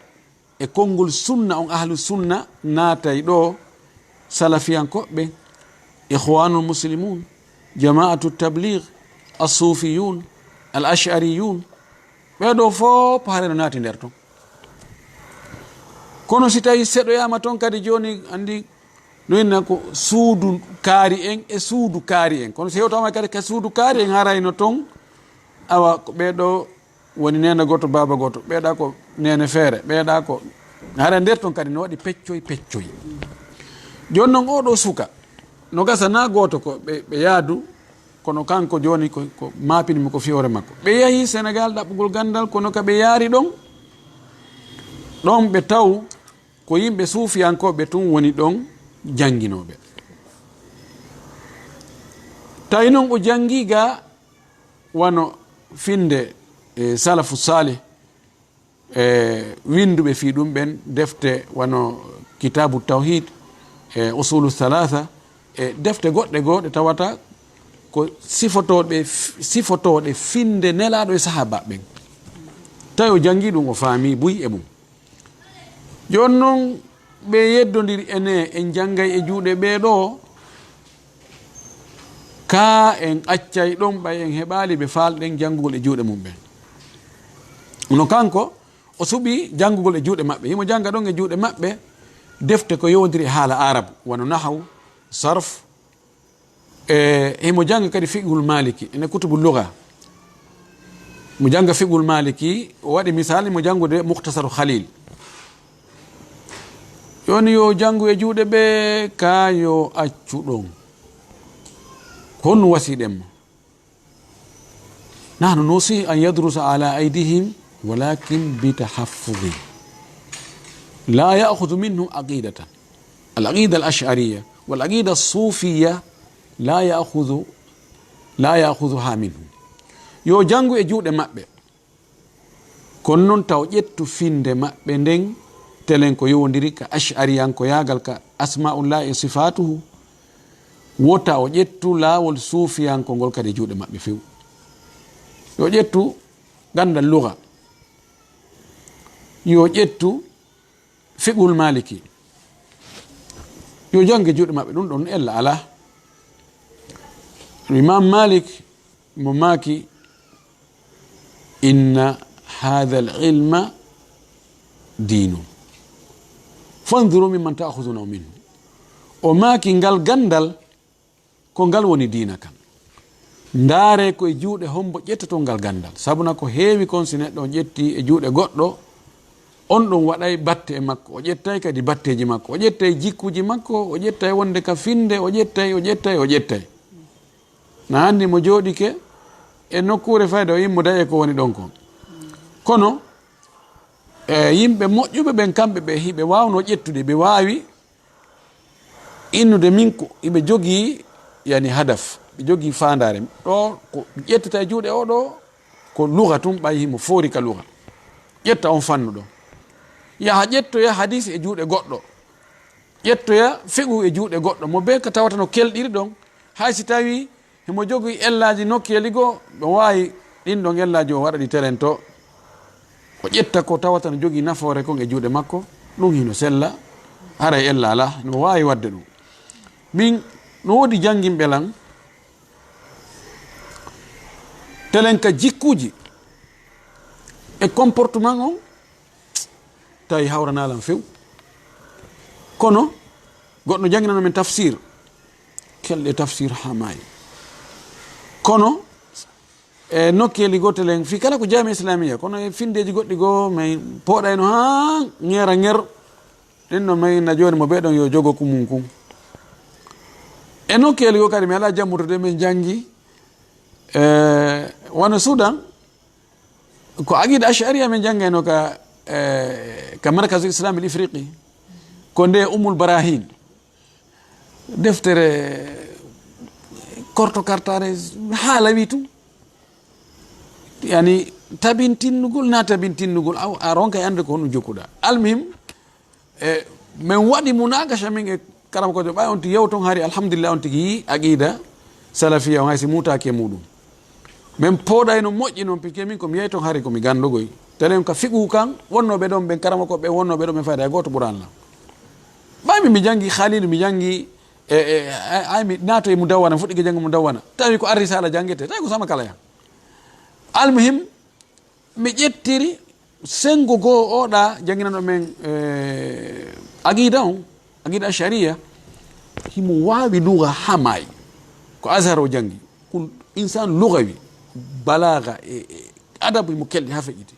e konngol sunna on ahlu sunna naatay ɗo salafiyankoɓɓe ihwanul muslimun jama'atu tabligh as-sufiyun al-ash'ariyun ɓeɗo fof haare no naati nder ton kono si tawi seɗoyama toon kadi joni andi no inna ko suudu kaari en e suudu kaari en kono so hewtama kadi ka suudu kaari en harayno toon awa ko ɓeɗo woni nene goto baba goto ɓeeɗa ko nene feere ɓeeɗa ko hara nder ton kadi no waɗi peccoy joni noon oɗo suka no gasa na goto ko ɓe yaadu kono kanko joni ko mapinimi ko fiore makko ɓe yahi Sénégal ɗaɓɓugol gandal kono ka ɓe yaari ɗon ɓe taw ko yimɓe suufiyankoɓe tun woni ɗon jannginoɓe tawi noon o janngiga wano finde salafu salih winduɓe fi ɗum ɓen defte wano kitabu tawhid usulu thalatha defte goɗɗe goo ɗe tawata ko sifotoɗe finde nelaɗo e sahaba ɓen tawi o jangi ɗum o faami buy e mum joni noon ɓe yeddodiri ene en janggay e juuɗe ɓeeɗo ka en accay ɗon ɓay en heɓali ɓe falɗen janngugol e juuɗe mum ɓen no kanko o suɓi janngugol e juuɗe maɓɓe himo jannga ɗon e juuɗe maɓɓe defte ko yowdiri haala arabe wano nahaw sarf himo jannga kadi fiqhul maliki ene kutubu lugha mo jannga fiqhul maliki o waɗi misal mo janngude mukhtasaru khalil yoni yo janngu e juuɗe ɓe ka yo accu ɗon honno wasiɗenmo nahnu nusi an yadrusa ala aydihim walakin bitahaffudin la ya'khudhu minhum aqidatan al-aqida al-ash'ariyya wal-aqida as-sufiyya la ya'khudhuha minhum yo janngu e juuɗe maɓɓe kono noon taw ƴettu finde maɓɓe nden telen ko yowdiri ka ash'ariyanko yagal ka asma'ullahi sifatuhu wota o ƴettu laawol suufiyanko ngol kadi juuɗe maɓɓe few yo ƴettu gandal lugha yo ƴettu fiqhul maliki yo jange juuɗe maɓɓe ɗum ɗon ella ala imam malik mo maaki inna hadha al-ilma dinu fanzuru mimman ta'khuduna minhu o maaki ngal gandal ko ngal woni diina kan ndaare ko e juuɗe hombo ƴettoto ngal gandal sabuna ko heewi kon si neɗɗo ƴetti e juuɗe goɗɗo on ɗon waɗay batte e makko o ƴettay kadi batteji makko o ƴettay jikkuji makko o ƴettay wonde ka finde o ƴettay na anndi mo jooɗike e nokkure fayda o yimmo daƴe ko woni ɗon kon kono yimɓe moƴƴuɓe ɓen kamɓe ɓe hiɓe wawno ƴettude ɓe wawi innude min ko iɓe jogii yani hadaf ɓe jogii fandare ɗo ko ƴettata e juuɗe oɗo ko lugha tum ɓay himo foori ka lugha ƴetta on fannu ɗo yaha ƴettoya hadis e juuɗe goɗɗo ƴettoya fiqhu e juuɗe goɗɗo mo be ko tawata no kelɗiri ɗon hay si tawi himo jogii ellaji nokkeli goo ɓe wawi ɗin ɗon ellaji o waɗa ɗi telen to o ƴetta ko tawata no jogii nafoore kon e juuɗe makko ɗum hino sella haray ella ala no wawi wadde ɗum min no woodi jangimɓe lan telen ka jikkuji e comportement on tawi hawranalan few kono goɗɗo janginano men tafsir kelɗe tafsir ha maayi kono e nokkeli gotelen fi kala ko jami islamia kono e findeji goɗɗi goo may pooɗayno ha ŋera ŋer ɗin ɗo may na joni mo ɓeɗon yo jogo kumum kum e nokkeli go kadi mi ala jammutude min jangi wano Soudan ko aqida ash'ariya min jangayno ka markaz islam al ifriqi ko nde umul barahin deftere korto kartare haala wi tum yani tabintinnugol na tabintinnugol a ronka e ande ko honɗum jokkuɗa almuhim min waɗi munagasha min e karam kojo ɓay on tigi yewton hari alhamdulillah on tigi yi aqida salafiya on haysi mutaki e muɗum min pooɗayno moƴƴi noon pique min komi yeyi toon hari komi gandugoy telen ka fiqhu kan wonnoɓe ɗon ɓen karama koɓe wonnoɓe ɗon ɓen fayda e goto ɓuranla ɓaymi mi jangi khalilu mi jangi mi naato e mudawwana fuɗɗi ke janggo mudawwana tawi ko arrisala jangguete tawi ko sama kala yan almuhim mi ƴettiri sengo goo oɗa janginano men aqida on aqida ashariya himo wawi lugha ha maayi ko azhar o jangi ko insan lugawi balaga e adabu mo kelɗi ha feƴƴiti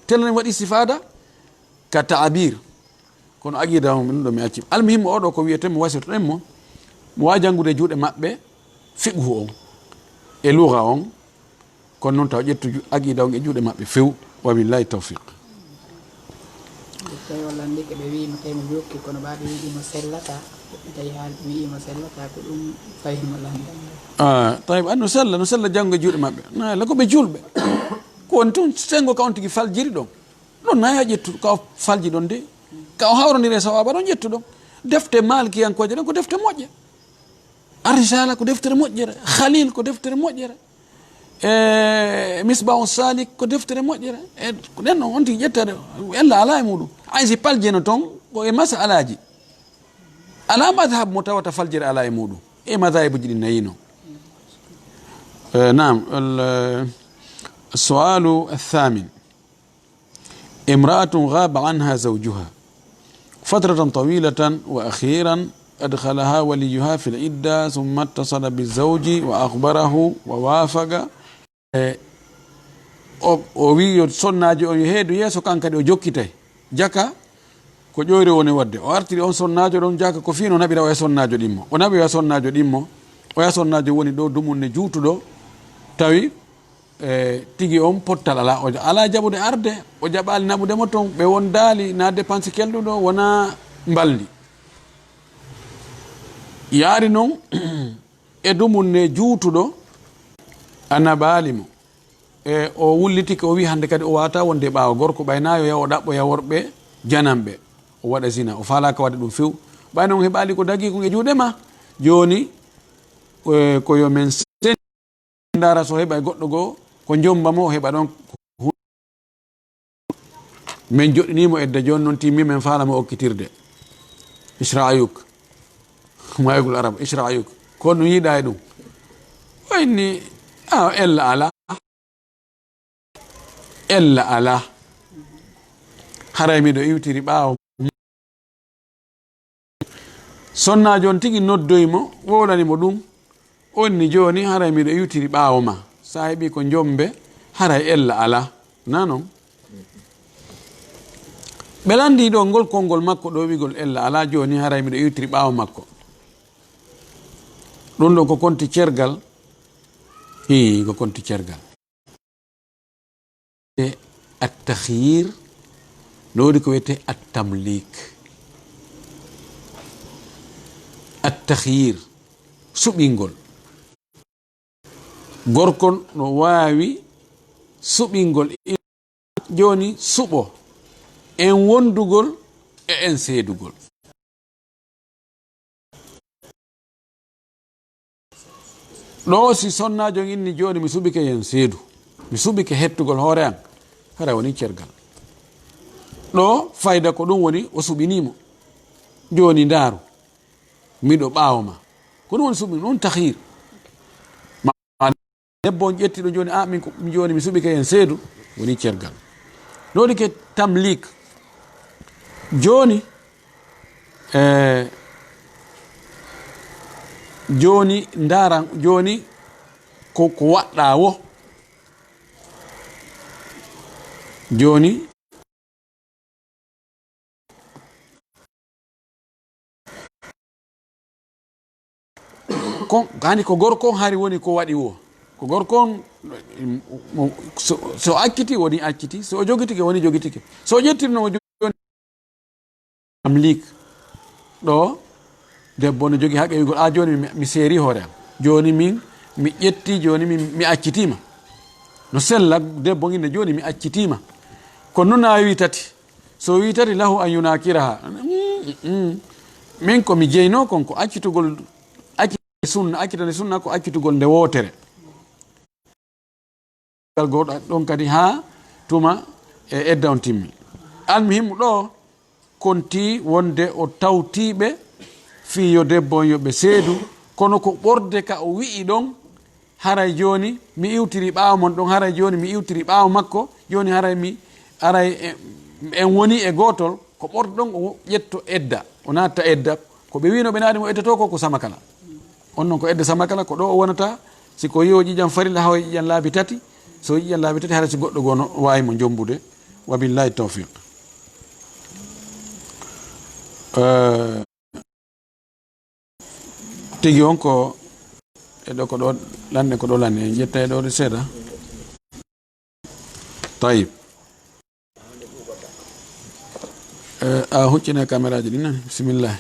telen waɗi sifada ka ta'abir kono aqida on ɗum ɗo mi accim almuhim oɗo ko wiyetemo wasirtoɗen mo wawi jangude juuɗe maɓɓe fiqhu on e lugha on kono noon taw ƴettu aqida on e juuɗe maɓɓe few wabillahi tawfiq tawi walla nde ko ɓe wiima tawi mo jokki kono ɓaɓe wiɗimo sellata tawi haali ɓe wiima sellata ko ɗum fayimo landa tawi anno sella no sella janggo e juuɗe maɓɓe la ko ɓe julɓe ko woni toon sengo ka on tigui faljiri ɗon ɗon nayi a ƴettu ka o falji ɗon de ka o hawrodiri e sawaba ɗon ƴettu ɗon defte malkiyankoje ɗon ko defte moƴƴe arisala ko deftere moƴƴere khalil ko deftere moƴƴere misbahun salik ko deftere moƴƴere e ɗen ɗon on tigui ƴettade ella ala e muɗum ay si paljeno toon ko e masa alaji ala madhab mo tawata faljere ala e muɗum e madhahibuji ɗi nayi noon نعم. السؤال الثامن: امرأة غاب عنها زوجها فترة طويلة وأخيرا أدخلها وليها في العدة ثم اتصل بالزوج وأخبره ووافق. o wi yo sonnajo o yo heedu yeeso kankadi o jokkitay jaka ko ƴoyre woni wadde. o artiri on sonnajo ɗon jaka ko fino naɓira o ya sonnajo ɗimmo, o naɓi o ya sonnajo ɗimmo, o ya sonnajo woni ɗo dumunne juutuɗo tawi tigi on pottal ala, o ala jaɓude arde, o jaɓali naɓudemo toon, ɓe won daali na dépense kelɗuɗo wona mbaldi yaari noon e dumunne juutuɗo a naɓalimo o wullitike o wi hande kadi o wata wonde ɓaawa gorko ɓaynayo ya o ɗaɓɓoya worɓe janamɓe o waɗa zina, o falaka waɗa ɗum few ɓayno on heɓali ko dagi ko e juuɗe ma. joni ko yo men dara so heɓa goɗɗo goo ko jombamo o heɓa ɗon min joɗɗinimo edda joni noon timmi men falamo okkitirde isra'ayuk mayugol arab isra'ayuk ko ɗum yiiɗa e ɗum wayni ella ala ella ala haray miɗo iwtiri ɓaawo sonnajo on tigi noddoymo wolanimo ɗum onni joni haray miɗo iwtiri ɓaawo ma, sa heeɓi ko jombe haray ella ala na non. ɓe landi ɗo ngol konngol makko ɗo wigol ella ala, joni haray miɗo iwtiri ɓaawo makko, ɗum ɗo ko konti cergal ko konti cergal. التخيير نودي كويتي التمليك. التخيير سوبينغول غوركون نو واوي سوبينغول جوني سوبو en wondugol e en seedugol. ɗo si sonnajo inni joni mi subike yen seedu, mi subike hettugol hoore an, hara woni cergal. ɗo fayda ko ɗum woni o suɓinimo joni ndaaru miɗo ɓaawo ma, ko ɗum woni suɓi ɗum tahir. debbo on ƴettiɗo joni min joni mi suɓike yen seedu woni cergal. ɗoɗi ke tamlik joni joni ndaran joni ko waɗɗa wo joni kon hani ko gorko on hari woni ko waɗi wo, ko gorko on so acciti woni acciti, so o jogitike woni jogitike, so ƴettirno joni tamlik. ɗo debbo no jogi haqqe wigol joni mi seeri hoore am, joni min mi ƴetti, joni mi accitima, no sella debbo ginne joni mi accitima, ko noon a wi tati, so wi tati lahu an yunakiraha min ko mi jeyno kon ko accitugol sunna, accitande sunna ko accitugol nde wotere gal goɗo ɗon kadi ha tuma e edda on timmi. almuhimu ɗo konti wonde o tawtiɓe fiyo debbo on yoɓe seedu, kono ko ɓorde ka o wi'i ɗon haray joni mi iwtiri ɓaawo mon ɗon, haray joni mi iwtiri ɓaawo makko, joni haray mi aray en woni e gotol, ko ɓorde ɗon o ƴetto edda, o natta edda ko ɓe wino ɓe naɗi mo eddato ko samakala, on noon ko edda samakala ko ɗo o wonata. siko yo ƴiƴam farilla hawa ƴiƴam laabi tati, so ƴiƴam laabi tati haray si goɗɗo gono wawi mo jombude. wabillahi tawfiq. tigi on ko eɗo ko ɗo lanne ko ɗo lanne en ƴetta e ɗo seeɗa. tayib a huccine caméra ji ɗi nani, bisimillah.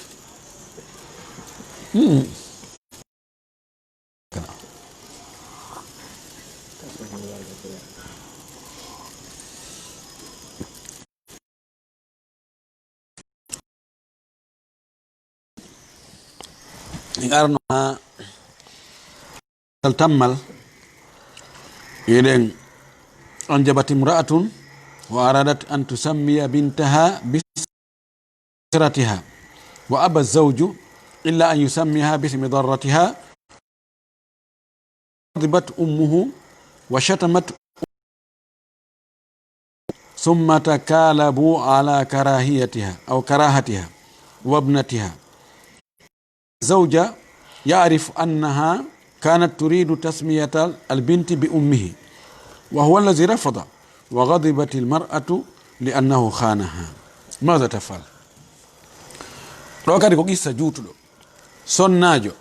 arno ha tammal yiɗen on jabat imra'atun wa aradat an tusammiya bintaha bisratiha wa aba zawju illa an yusammiha bismi darratiha غضبت أمه وشتمت ثم تكالبوا على كراهيتها أو كراهتها وابنتها. الزوجة يعرف أنها كانت تريد تسمية البنت بأمه وهو الذي رفض، وغضبت المرأة لأنه خانها. ماذا تفعل؟ روكاري كو قصة جوتلو sonnajo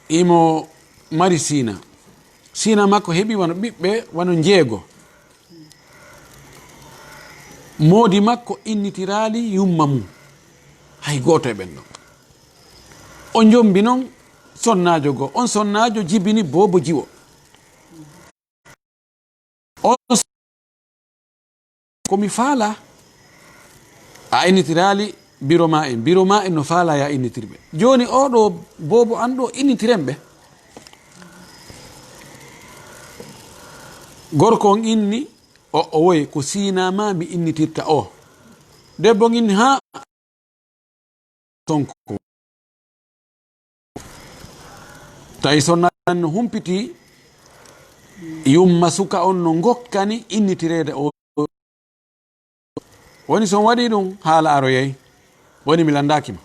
imo mari sina makko heɓi wano ɓiɓɓe wano jeego. moodi makko innitirali yumma mum hay goto e ɓen ɗon. o jombi noon sonnajo go, on sonnajo jibini bobo jiwo, on komi faala a innitirali biro ma en no faala ya innitirɓe. joni oɗo bobo an ɗo innitiren ɓe. gorko on inni o woyi ko sinama mi innitirta o. debbo inni ha tonko tawi sonnan no humpiti yumma suka on no gokkani innitirede o. woni son waɗi ɗum haala aroyey woni mi landakima.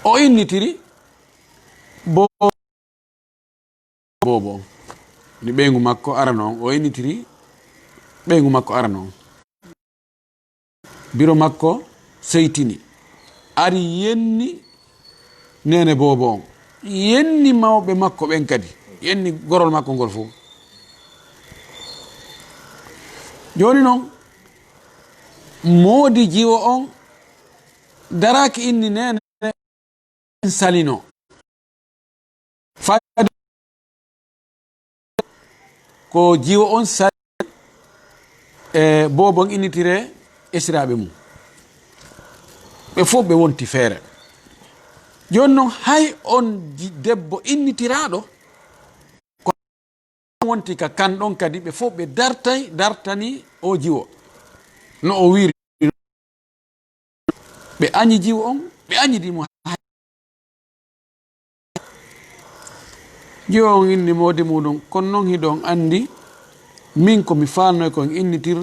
o innitiri bobo ni ɓeygu makko arano on. o innitiri ɓeygu makko arano on. biro makko seytini ari yenni nene bobo on, yenni mawɓe makko ɓen kadi, yenni gorol makko ngol fof. joni noon moodi jiwo on daraki inni nene salino ko jiwo on sali bobon innitire esiraɓe mum ɓe fof ɓe wonti feere. joni noon hay on debbo innitiraɗo ko wonti ka kanɗon kadi ɓe fof ɓe dartani o jiwo no o wiri. ɓe añi jiwo on, ɓe añidimo. jiwo on inni modi muɗum kono noon hiɗon andi min komi falnoy kon innitir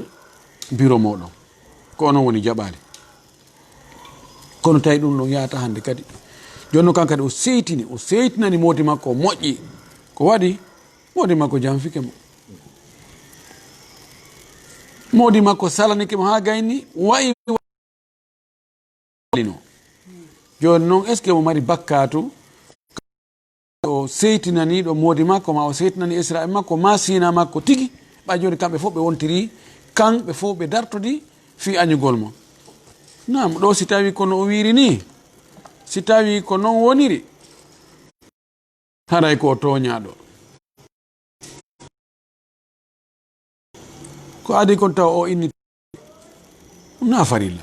biro moɗon ko onon woni jaɓali. kono tawi ɗum ɗon yahata hande kadi. jonno kan kadi o seytinani modi makko o moƴƴi. ko waɗi modi makko janfike mo, modi makko salanike mo ha gayni wayi no. joni noon est ce que mo mari bakkatu o seytinani ɗo modi makko ma o seytinani israel makko ma sina makko tigi. ɓa joni kamɓe fof ɓe wontiri kamɓe fof ɓe dartodi fi añugol mo. nam ɗo si tawi kono o wiri ni, si tawi ko non woniri haray ko toñaɗo. ko adi kon taw o inni na farilla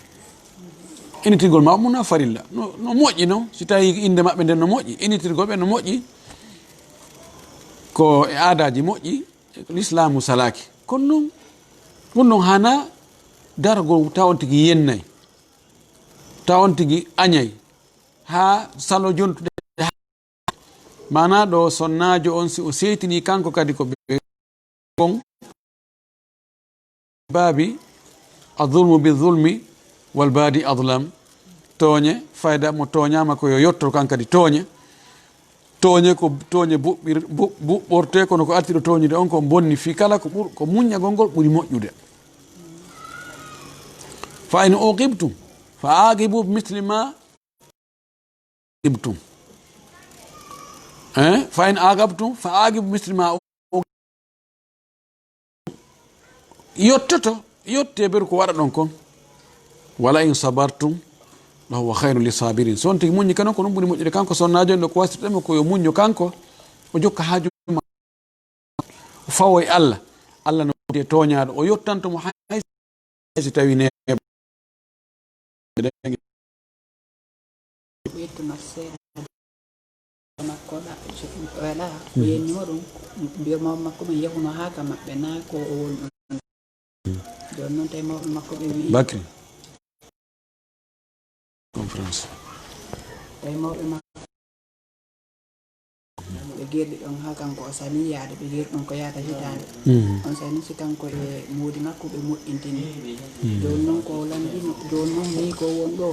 innitirgol ma mum na farilla no moƴƴi noon. si tawi inde maɓɓe nden no moƴƴi, innitirgol ɓe no moƴƴi, ko e aadaji moƴƴi, l'islamu salaki. kono noon ɗum ɗon hana dargol taw on tigui yennay, taw on tigui añay ha salo jontude. mana ɗo sonnajo on si o seytini kanko kadi ko ɓe kon baabi adulmu bizulmi wal baadi adlam. tooñe fayda mo tooñama ko yo yotto kan kadi tooñe ko tooñe ɓuɓɓorte kono ko artiɗo tooñude on ko bonni fi kala ko muññagol ngol ɓuuri moƴƴude. fa in uqibtum fa aqibu misli ma uqibtum. fa in aqabtum fa aqibu misli ma yotte ber ko waɗa ɗon kon. wala in sabartum la huwa khairu lisabirin. so on tigi muññi kanon ko ɗum ɓuuri moƴƴude. kanko sonnajo en ɗo ko wasirɗemo ko yo muñño kanko o jokka haaju ma o fawo e allah no de toñaɗo o yottantomo haysi tawi ne ɓeytuno seeɗa makko waɗa yennimo ɗum mbiyoma makko ɓe yahuno ha ka maɓɓe na ko o woni ɗon. joni noon tawi mawɓe makko ɓe wi bakri conférence tawi mawɓe makko ɓe gerɗi ɗon ha kanko o sani yaade ɓe gerɗi ɗon ko yahata hitande on sani si kanko e moodi makko ɓe moƴƴintini joni noon ko landino joni noon ni ko won ɗo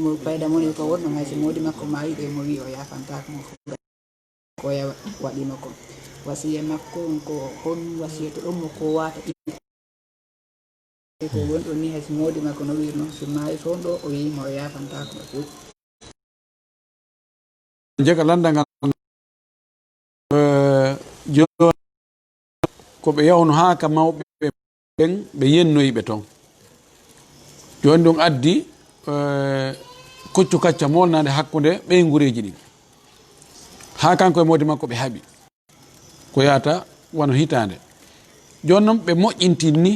mo fayda moni ko won ɗon hayso moodi makko mayi ɗo mo wi o yafantako mo fuɗa ko waɗino ko wasiya makko ko hon wasiya to ɗon mo ko wata ko won ɗon ni hayso moodi makko no wirno so mayi toon ɗo o wima o yafantako mo fuɗa jega landagal joni ko ɓe yawno ha ka mawɓe ɓen ɓe yennoyiɓe toon joni ɗum addi koccu kacca molnade hakkude ɓeygureji ɗin ha kanko e modi makko ɓe haaɓi ko yata wono hitande joni noon ɓe moƴƴintinni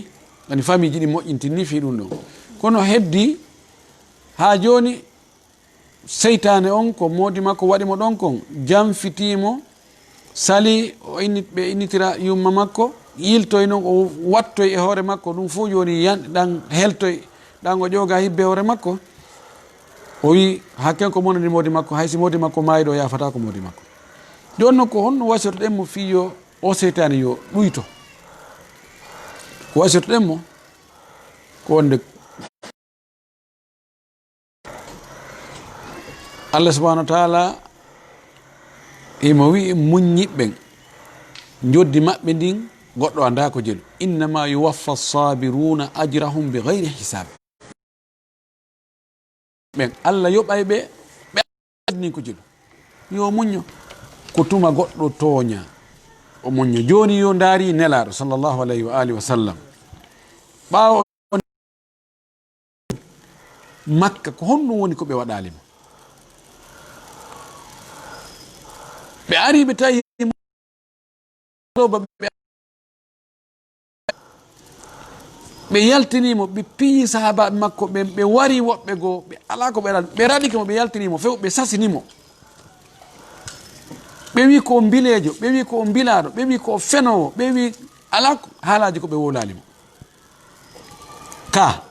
ani famille ji ɗi moƴƴintinni fi ɗum ɗon kono heddi ha joni seytane on ko modi makko waɗimo ɗon kon jamfitimo sali o ɓe innitira yumma makko yiltoy noon o wattoy e hoore makko ɗum fo joni ɗan heltoy ɗan o ƴooga hibbe hoore makko o wi hakken ko monani modi makko haysi modi makko mayiɗo o yafata ko modi makko joni noon ko honno wasirtoɗenmo fiyo o seytane yo ɗuyto ko wasirtoɗenmo ko wonde Allah subhanahu wa taala imo wi muññiɓɓen joddi maɓɓe ndin goɗɗo anda ko jelu innama yuwaffa sabiruna ajrahum bi gayri hisab ɓen Allah yoɓay ɓe adni ko jelu yo muñño ko tuma goɗɗo tooña o muñño joni yo daari nelaɗo sallllahu alayhi wa alihi wa sallam ɓawo makka ko honɗum woni ko ɓe waɗalimo ɓe ari ɓe tawi ɓe yaltinimo ɓe piyi sahabaɓe makko ɓe wari woɓɓe goo ɓe ala ko ɓe raɗike mo ɓe yaltinimo few ɓe sasinimo ɓe wi ko bilejo ɓe wi ko bilaɗo ɓe wi ko fenowo ɓe wi ala haalaji ko ɓe wolalimo ka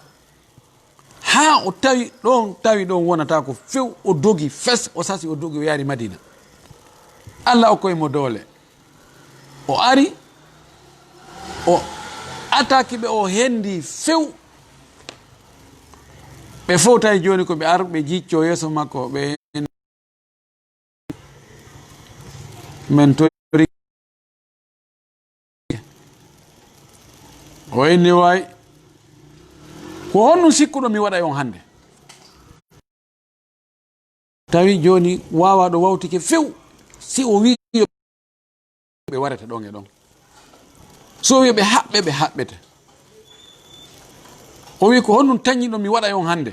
ha o tawi ɗon wonata ko few o dogi fes o sasi o dogi o yaari Madina Allah o koyemo doole o ari o ataki ɓe o hendi few ɓe fowtay joni ko ɓe ar ɓe jicco yeeso makko ɓe men tori o inni way ko honno sikkuɗo mi waɗa on hande tawi joni wawaɗo wawtike few si o wi ɓe warata ɗon e ɗon so wi ɓe haɓɓete o wi ko honɗum tañiɗo mi waɗa on hande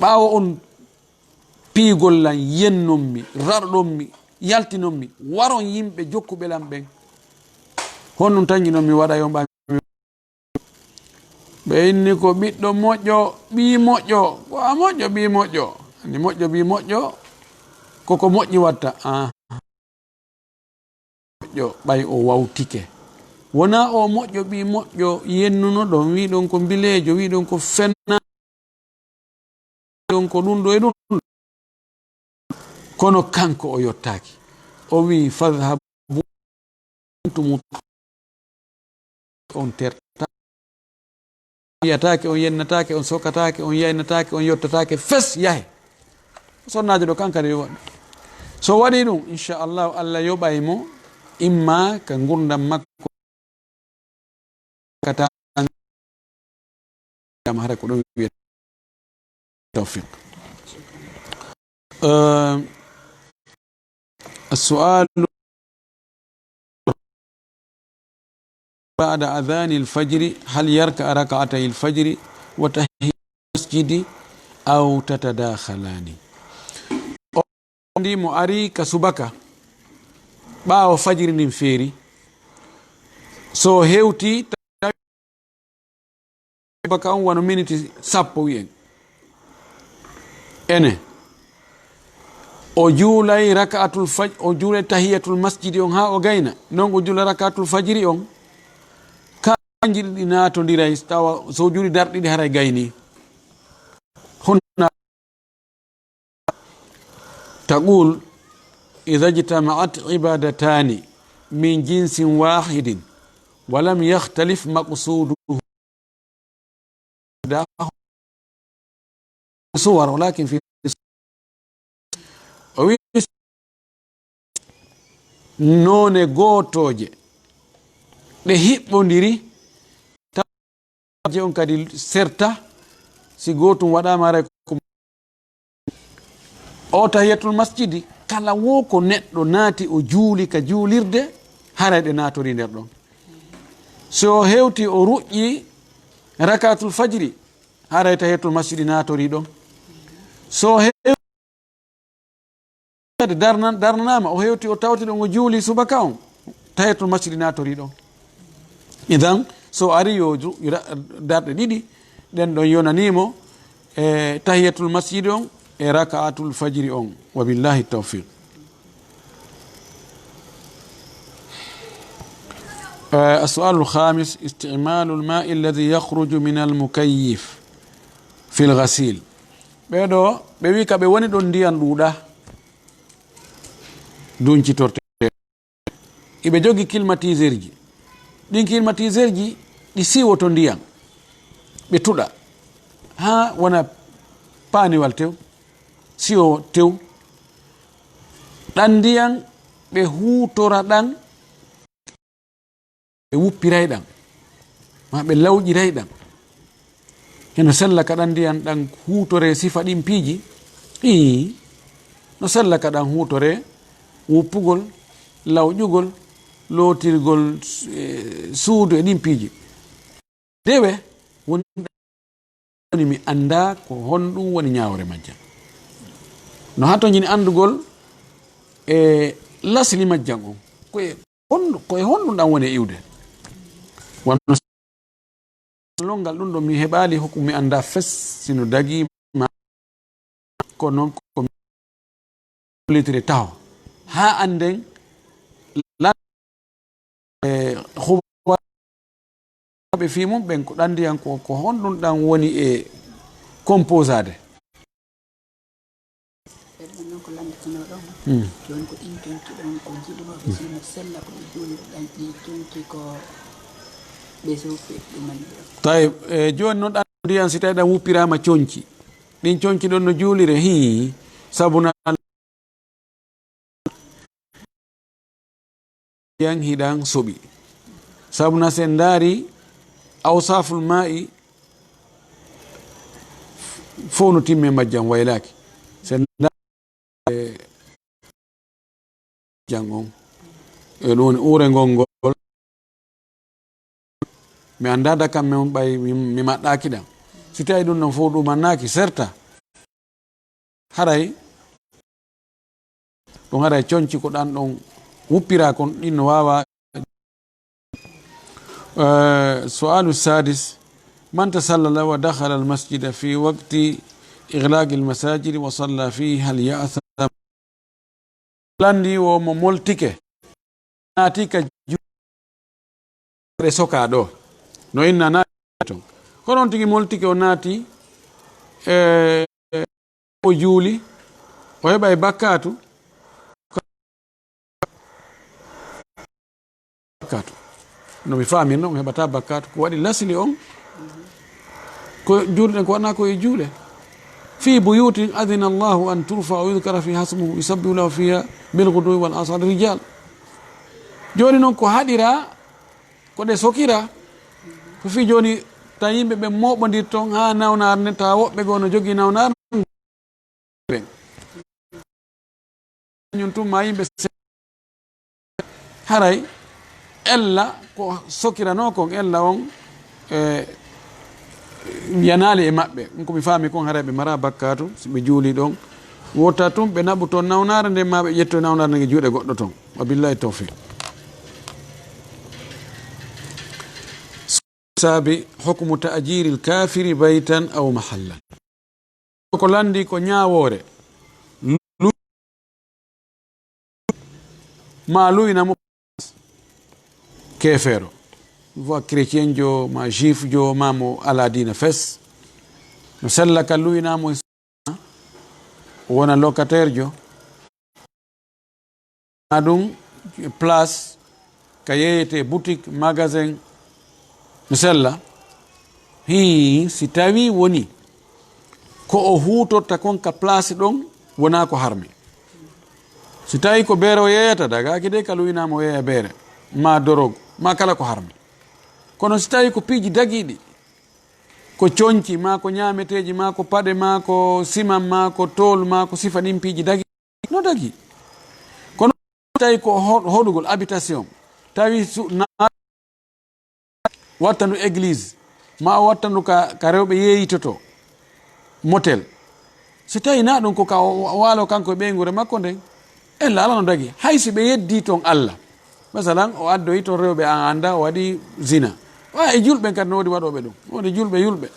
ɓawo on piigollan yennonmi raɗɗonmi yaltinonmi waron yimɓe jokkuɓe lam ɓen honɗum tañiɗo mi waɗa on ɓe inni ko ɓiɗɗo moƴƴo ɓi moƴƴo ko a moƴƴo ɓi moƴƴo ani moƴƴo ɓi moƴƴo koko moƴƴi watta moƴƴo ɓay o wawtike wona o moƴƴo ɓi moƴƴo yennuno ɗon wi ɗon ko bilejo wi ɗon ko fenna ɗon ko ɗum ɗo e ɗum kono kanko o yottaki o wi fadhabu on terta yiyatake on yennatake on sokatake on yaynatake on yottatake fes yahe sonnajo ɗo kankadi yo waɗ so waɗi ɗum inchallahu Allah yoɓaymo imma ka gurdam makko kata hara ko ɗum wiye tawfiq السؤال بعد أذان الفجر هل يركع ركعتي الفجر وتحية المسجد أو تتداخلان ndi mo ari ka subaka ɓaawo fajiri ndin feeri so hewti subaka on wano miniti 10 wiyen ene o juulay raka'atul fajr o juulay tahiyatul masjidi on ha o gayna non o juula raka'atul fajiri on kanji ɗi natodiray tawa so juuli darɗiɗi haray gayni تقول إذا اجتمعت عبادتان من جنس واحد ولم يختلف مقصوده صور ولكن في none gotoje ɗe hiɓɓodiri taje on kadi serta si gotum waɗama ray o tahiyatul masjidi kala wo ko neɗɗo naati o juuli ka juulirde haray ɗe natori nder ɗon so o hewti o ruƴƴi rakatul fajiri haray tahiyatul masjidi natori ɗon so darnanama o hewti o tawti ɗon o juuli subaka on tahiyatul masjidi natori ɗon idan so ari yo darɗe ɗiɗi ɗen ɗon yonanimo e tahiyatul masjidi on e raka'atul fajri on wa billahi tawfiq. السؤال الخامس استعمال الماء الذي يخرج من المكيف في الغسيل ɓeɗo ɓe wi ka ɓe woni ɗon ndiyan ɗuuɗa duncitorte iɓe jogi climatiseur ji ɗin climatiseur ji ɗi siwoto ndiyan ɓe tuɗa ha wona paaniwal tew siwo tew ɗan ndiyan ɓe hutora ɗan ɓe wuppiray ɗan ma ɓe lawƴiray ɗan heno sella ka ɗan ndiyan ɗan hutore sifa ɗin piiji no sella ka ɗan hutore wuppugol lawƴugol lootirgol suudu e ɗin piiji dewe woni mi anda ko honɗum woni ñawre majjam no hatto jini andugol e lasli majjam on koye honɗum ɗan woni e iwde wonno longal ɗum ɗo mi heɓali hokku mi anda fes sino dagi ko noon ko litire taw ha anden ɓe fi mum ɓen ko ɗan ndiyan ko honɗum ɗan woni e composade ko landitinoɗon joni ko ɗin tonki ɗon ko jiɗunoɓe sino sella ko ɓe juulɗo ɗan ɗi tonki ko ɓe sofi ɗumanɗi tawi joni noon ɗan ndiyan si tawi ɗan wuppirama coñci ɗin coñci ɗon no juulire sabuna yan hiɗan soɓi sabuna sen daari awsaful ma'i fo no timme majjam waylaki sen jang on e ɗum woni uurengol ngol mi andada kam mi on ɓay mi maɗɗaki ɗam si tawi ɗum noon fo ɗumannaki certa haray ɗum haray coñci ko ɗan ɗon wuppira kon ɗin no wawa. سؤال السادس من تسلل ودخل المسجد في وقت إغلاق المساجد وصلى فيه هل يأثم لندي ومولتك ناتيك سوكا دو no inna naton konon tigi moltike o naati o juuli o heɓa e bakkatu no mi famirno mi heɓata bakkatu ko waɗi lasli on ko juulɗen ko wona koye juule fi buyutin adina allahu an turfa o yudkara fi hasmuhu yusabbihu lahu fiha bilguduwi wal asal rijal joni noon ko haɗira ko ɗe sokira ko fi joni ta yimɓe ɓe moɓodir toon ha nawnar ne ta woɓɓe go no jogui nawnar ñum tumma yimɓe haray ella ko sokirano kon ella on yanali e maɓɓe ɗum komi faami kon haray ɓe mara bakkatu so ɓe juuli ɗon wotta tum ɓe naɓu toon nawnare nde ma ɓe ƴetto nawnare nde juuɗe goɗɗo toon wa billahi tawfiq. sabi hukmu ta'jiri l-kafiri baytan aw mahallan ko landi ko ñawore ma luyinamo kefero voi chrétien jo ma juif jo ma mo ala dina fes no sella ka luyinamo wona locataire jo ɗum place ka yeyete boutique magasin mi sella hi si tawi woni ko o hutorta kon ka place ɗon wona ko harmi si tawi ko beere o yeyata dagaki de ka luyinama o yeeya beere ma dorogo ma kala ko harmi kono si tawi ko piiji dagiɗi ko coñci ma ko ñameteji ma ko paɗe ma ko siman ma ko tol ma ko sifa ɗin piiji dagi no dagi kono tawi ko hoɗugol habitation tawi wattandu église ma o wattandu ka rewɓe yeeyitoto motel si tawi na ɗum ko ka waalo kanko e ɓeygure makko nden ella ala no dagi hay si ɓe yeddi toon Allah masalan o addoyi toon rewɓe an anda o waɗi zina wa e julɓe kadi no wodi waɗoɓe ɗum wodi julɓe yulɓe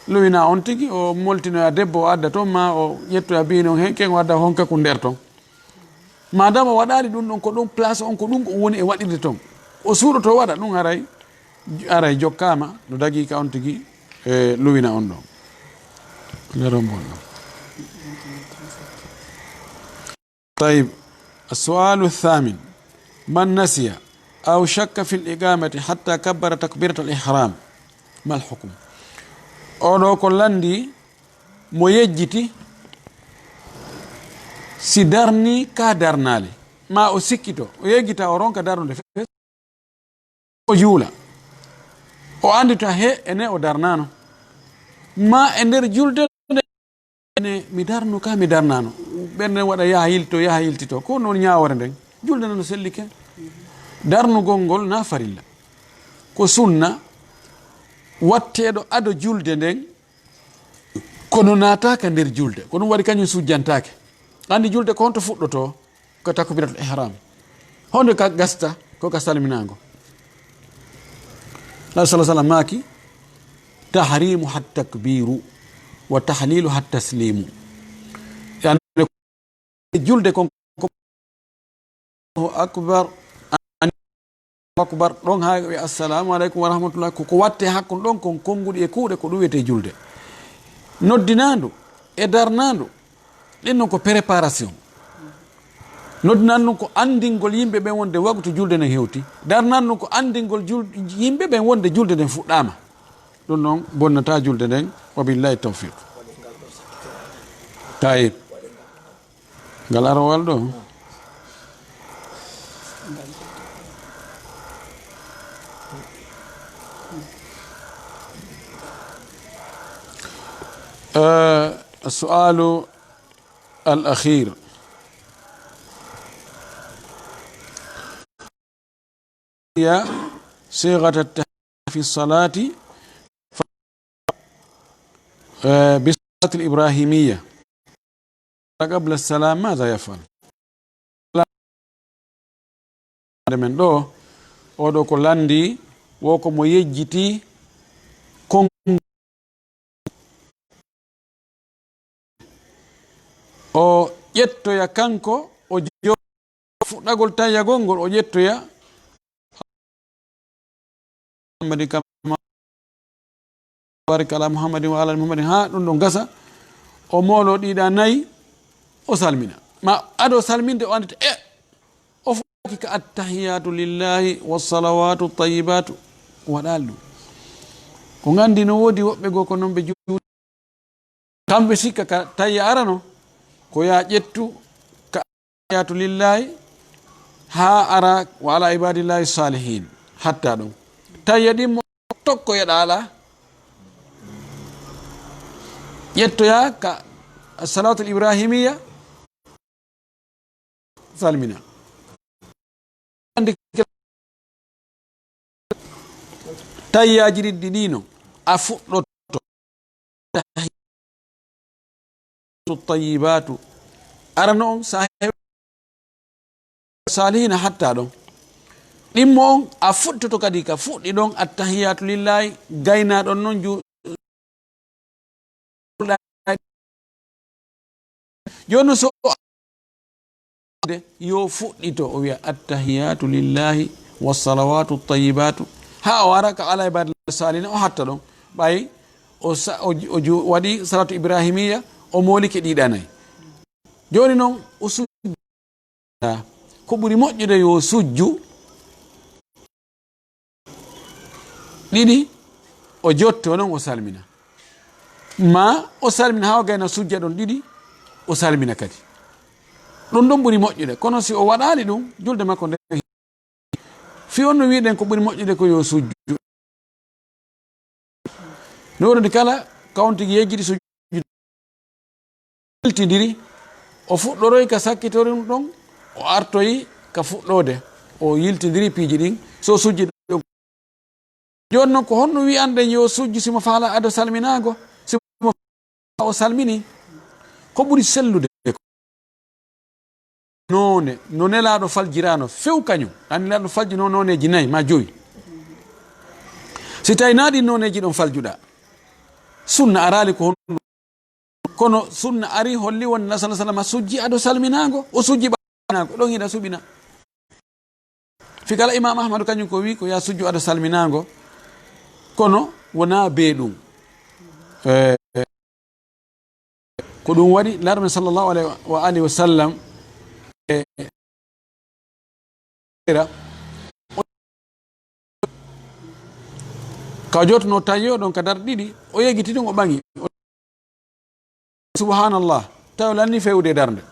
lowina on tigi o moltinoya debbo o adda toon ma o ƴettoya bino hen ken o adda honka ko nder toon madame o waɗali ɗum ɗon ko ɗum place on ko ɗum o woni e waɗirde toon o suuɗoto waɗa ɗum aray jokkama no dagi ka on tigi e lowina on ɗon leron bonɗo طيب السؤال الثامن من نسي أو شك في الإقامة حتى كبر تكبيرة الإحرام ما الحكم أولو كلاندي مويجتي سيدرني كادرنالي ما أسكتو ويجتا أورون كادرنالي وجولا وعندي تهي أنا ودرنانو ما أندر جولد ene mi darno ka mi darnano ɓerde waɗa yaha yiltito ko noon ñawore nden julde nano sellike darnugol ngol na farilla ko sunna watteɗo ado julde nden kono nataka nder julde ko ɗum waɗi kañum sujjantake andi julde ko honto fuɗɗoto ko takbiratul ihram honde ka gasta ko ka salminago la sallallahu alaihi wasallam maki tahrimu hat takbiru wa tahlilu hat taslimu yani julde kon akbar ɗon ha wi assalamu aleykum wa rahmatullah koko watte hakkon ɗon kon konguɗi e kuuɗe ko ɗum wiyete julde noddinandu e darnandu ɗin non ko préparation noddinandu ko andingol yimɓe ɓen wonde wagtu julde nden hewti darnandu ko andingol yimɓe ɓen wonde julde nden fuɗɗama ɗum noon bonnata julde nden wabillahi tawfiq tayib ngal arowal ɗo السؤال الأخير هي صيغة التحية في الصلاة بالصلاة الإبراهيمية قبل السلام ماذا يفعل؟ من دو ودو كلاندي وكو ميجتي كون o ƴettoya kanko o fuɗɗagol tayyagol ngol o ƴettoya Muhammadin kama barik ala Muhammadin wa ala Muhammadin ha ɗum ɗo gasa o moolo ɗiɗa nayyi o salmina ma aɗo salminde o andita o faki ka attahiyatu lillahi wassalawatu tayyibatu waɗal ɗum ko gandi no woodi woɓɓe goo ko noon ɓe juuɗi kamɓe sikka ka tayya arano ko ya ƴettu ka attahiyatu lillahi ha ara wa ala ibadillahi salihin hatta ɗum tayya ɗimmo tokko yeɗa ala ƴettoya ka salatu l ibrahimiya salmina tayyaji ɗiɗɗi ɗino a fuɗɗotto tayyibatu arano on sa salihina hatta ɗon ɗimmo on a fuɗtoto kadi ka fuɗɗi ɗon attahiyatu lillahi gayna ɗon noon joni so yo fuɗɗito o wiya attahiyatu lillahi wassalawatu tayyibatu ha o wara ka ala ibadillahi salina o hatta ɗon ɓay o waɗi salatu ibrahimiya o molike ɗiɗanayi joni noon ko ɓuri moƴƴude yo sujju ɗiɗi o jotto noon o salmina ma o salmina ha o gayna sujja ɗon ɗiɗi o salmina kadi ɗum ɗon ɓuri moƴƴude kono si o waɗali ɗum julde makko nde fi on no wiɗen ko ɓuri moƴƴude ko yo sujju no wonodi kala kawon tigui yejjiɗi sujjude yiltidiri o fuɗɗoroy ka sakkitori ɗon o artoyi ka fuɗɗode o yiltidiri piiji ɗin so sujji ɗon joni noon ko honno wiyanɗen yo sujju simo faala ado salminago simo o salmini ko ɓuri sellude none no nelaɗo faljirano few kañum annelaɗo falji no noneji nayyi ma joyi si tawi naɗi noneji ɗon faljuɗa sunna arali ko honno kono sunna ari holli won nabi sallallahu alaihi wasallam sujji ado salminago o sujji ɓanago ɗon hiɗa suɓina fi kala imam ahmadu kañum ko wi ko ya sujju ado salminago kono wona be ɗum ko ɗum waɗi larme sallllahu alayhi wa alihi wa sallam ka jotno tayo ɗon ka dar ɗiɗi o yegiti ɗum o ɓangi subhanallah taw lanni fewde darde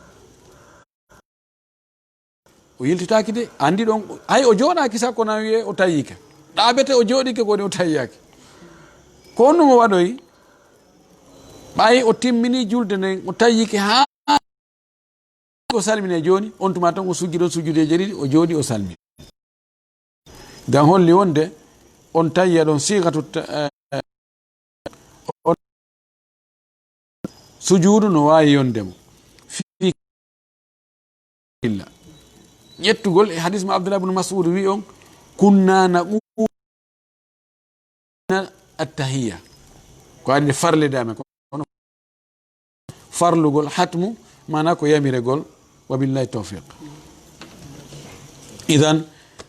o yiltitaki de andi ɗon hay o joɗaki sakko na wiye o tayike ɗaɓete o joɗike koni o tayyaki ko honno mo waɗoyi ɓayi o timmini julde nden o tayyike ha o salmine joni on tuma tan o sujji ɗon sujjudeje ɗiɗi o jooɗi o salmini ngam holli wonde on tayya ɗon sigatu sujuudu no wawi yondemo fi illa ƴettugol e hadis ma abdoulah ibne mas'ud wi on kunna naquna attahiya ko adi farlede amen kono farlugol hatmu mana ko yamiregol wabillahi tawfiq idan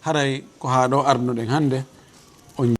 haray ko ha ɗo arnoɗen hande on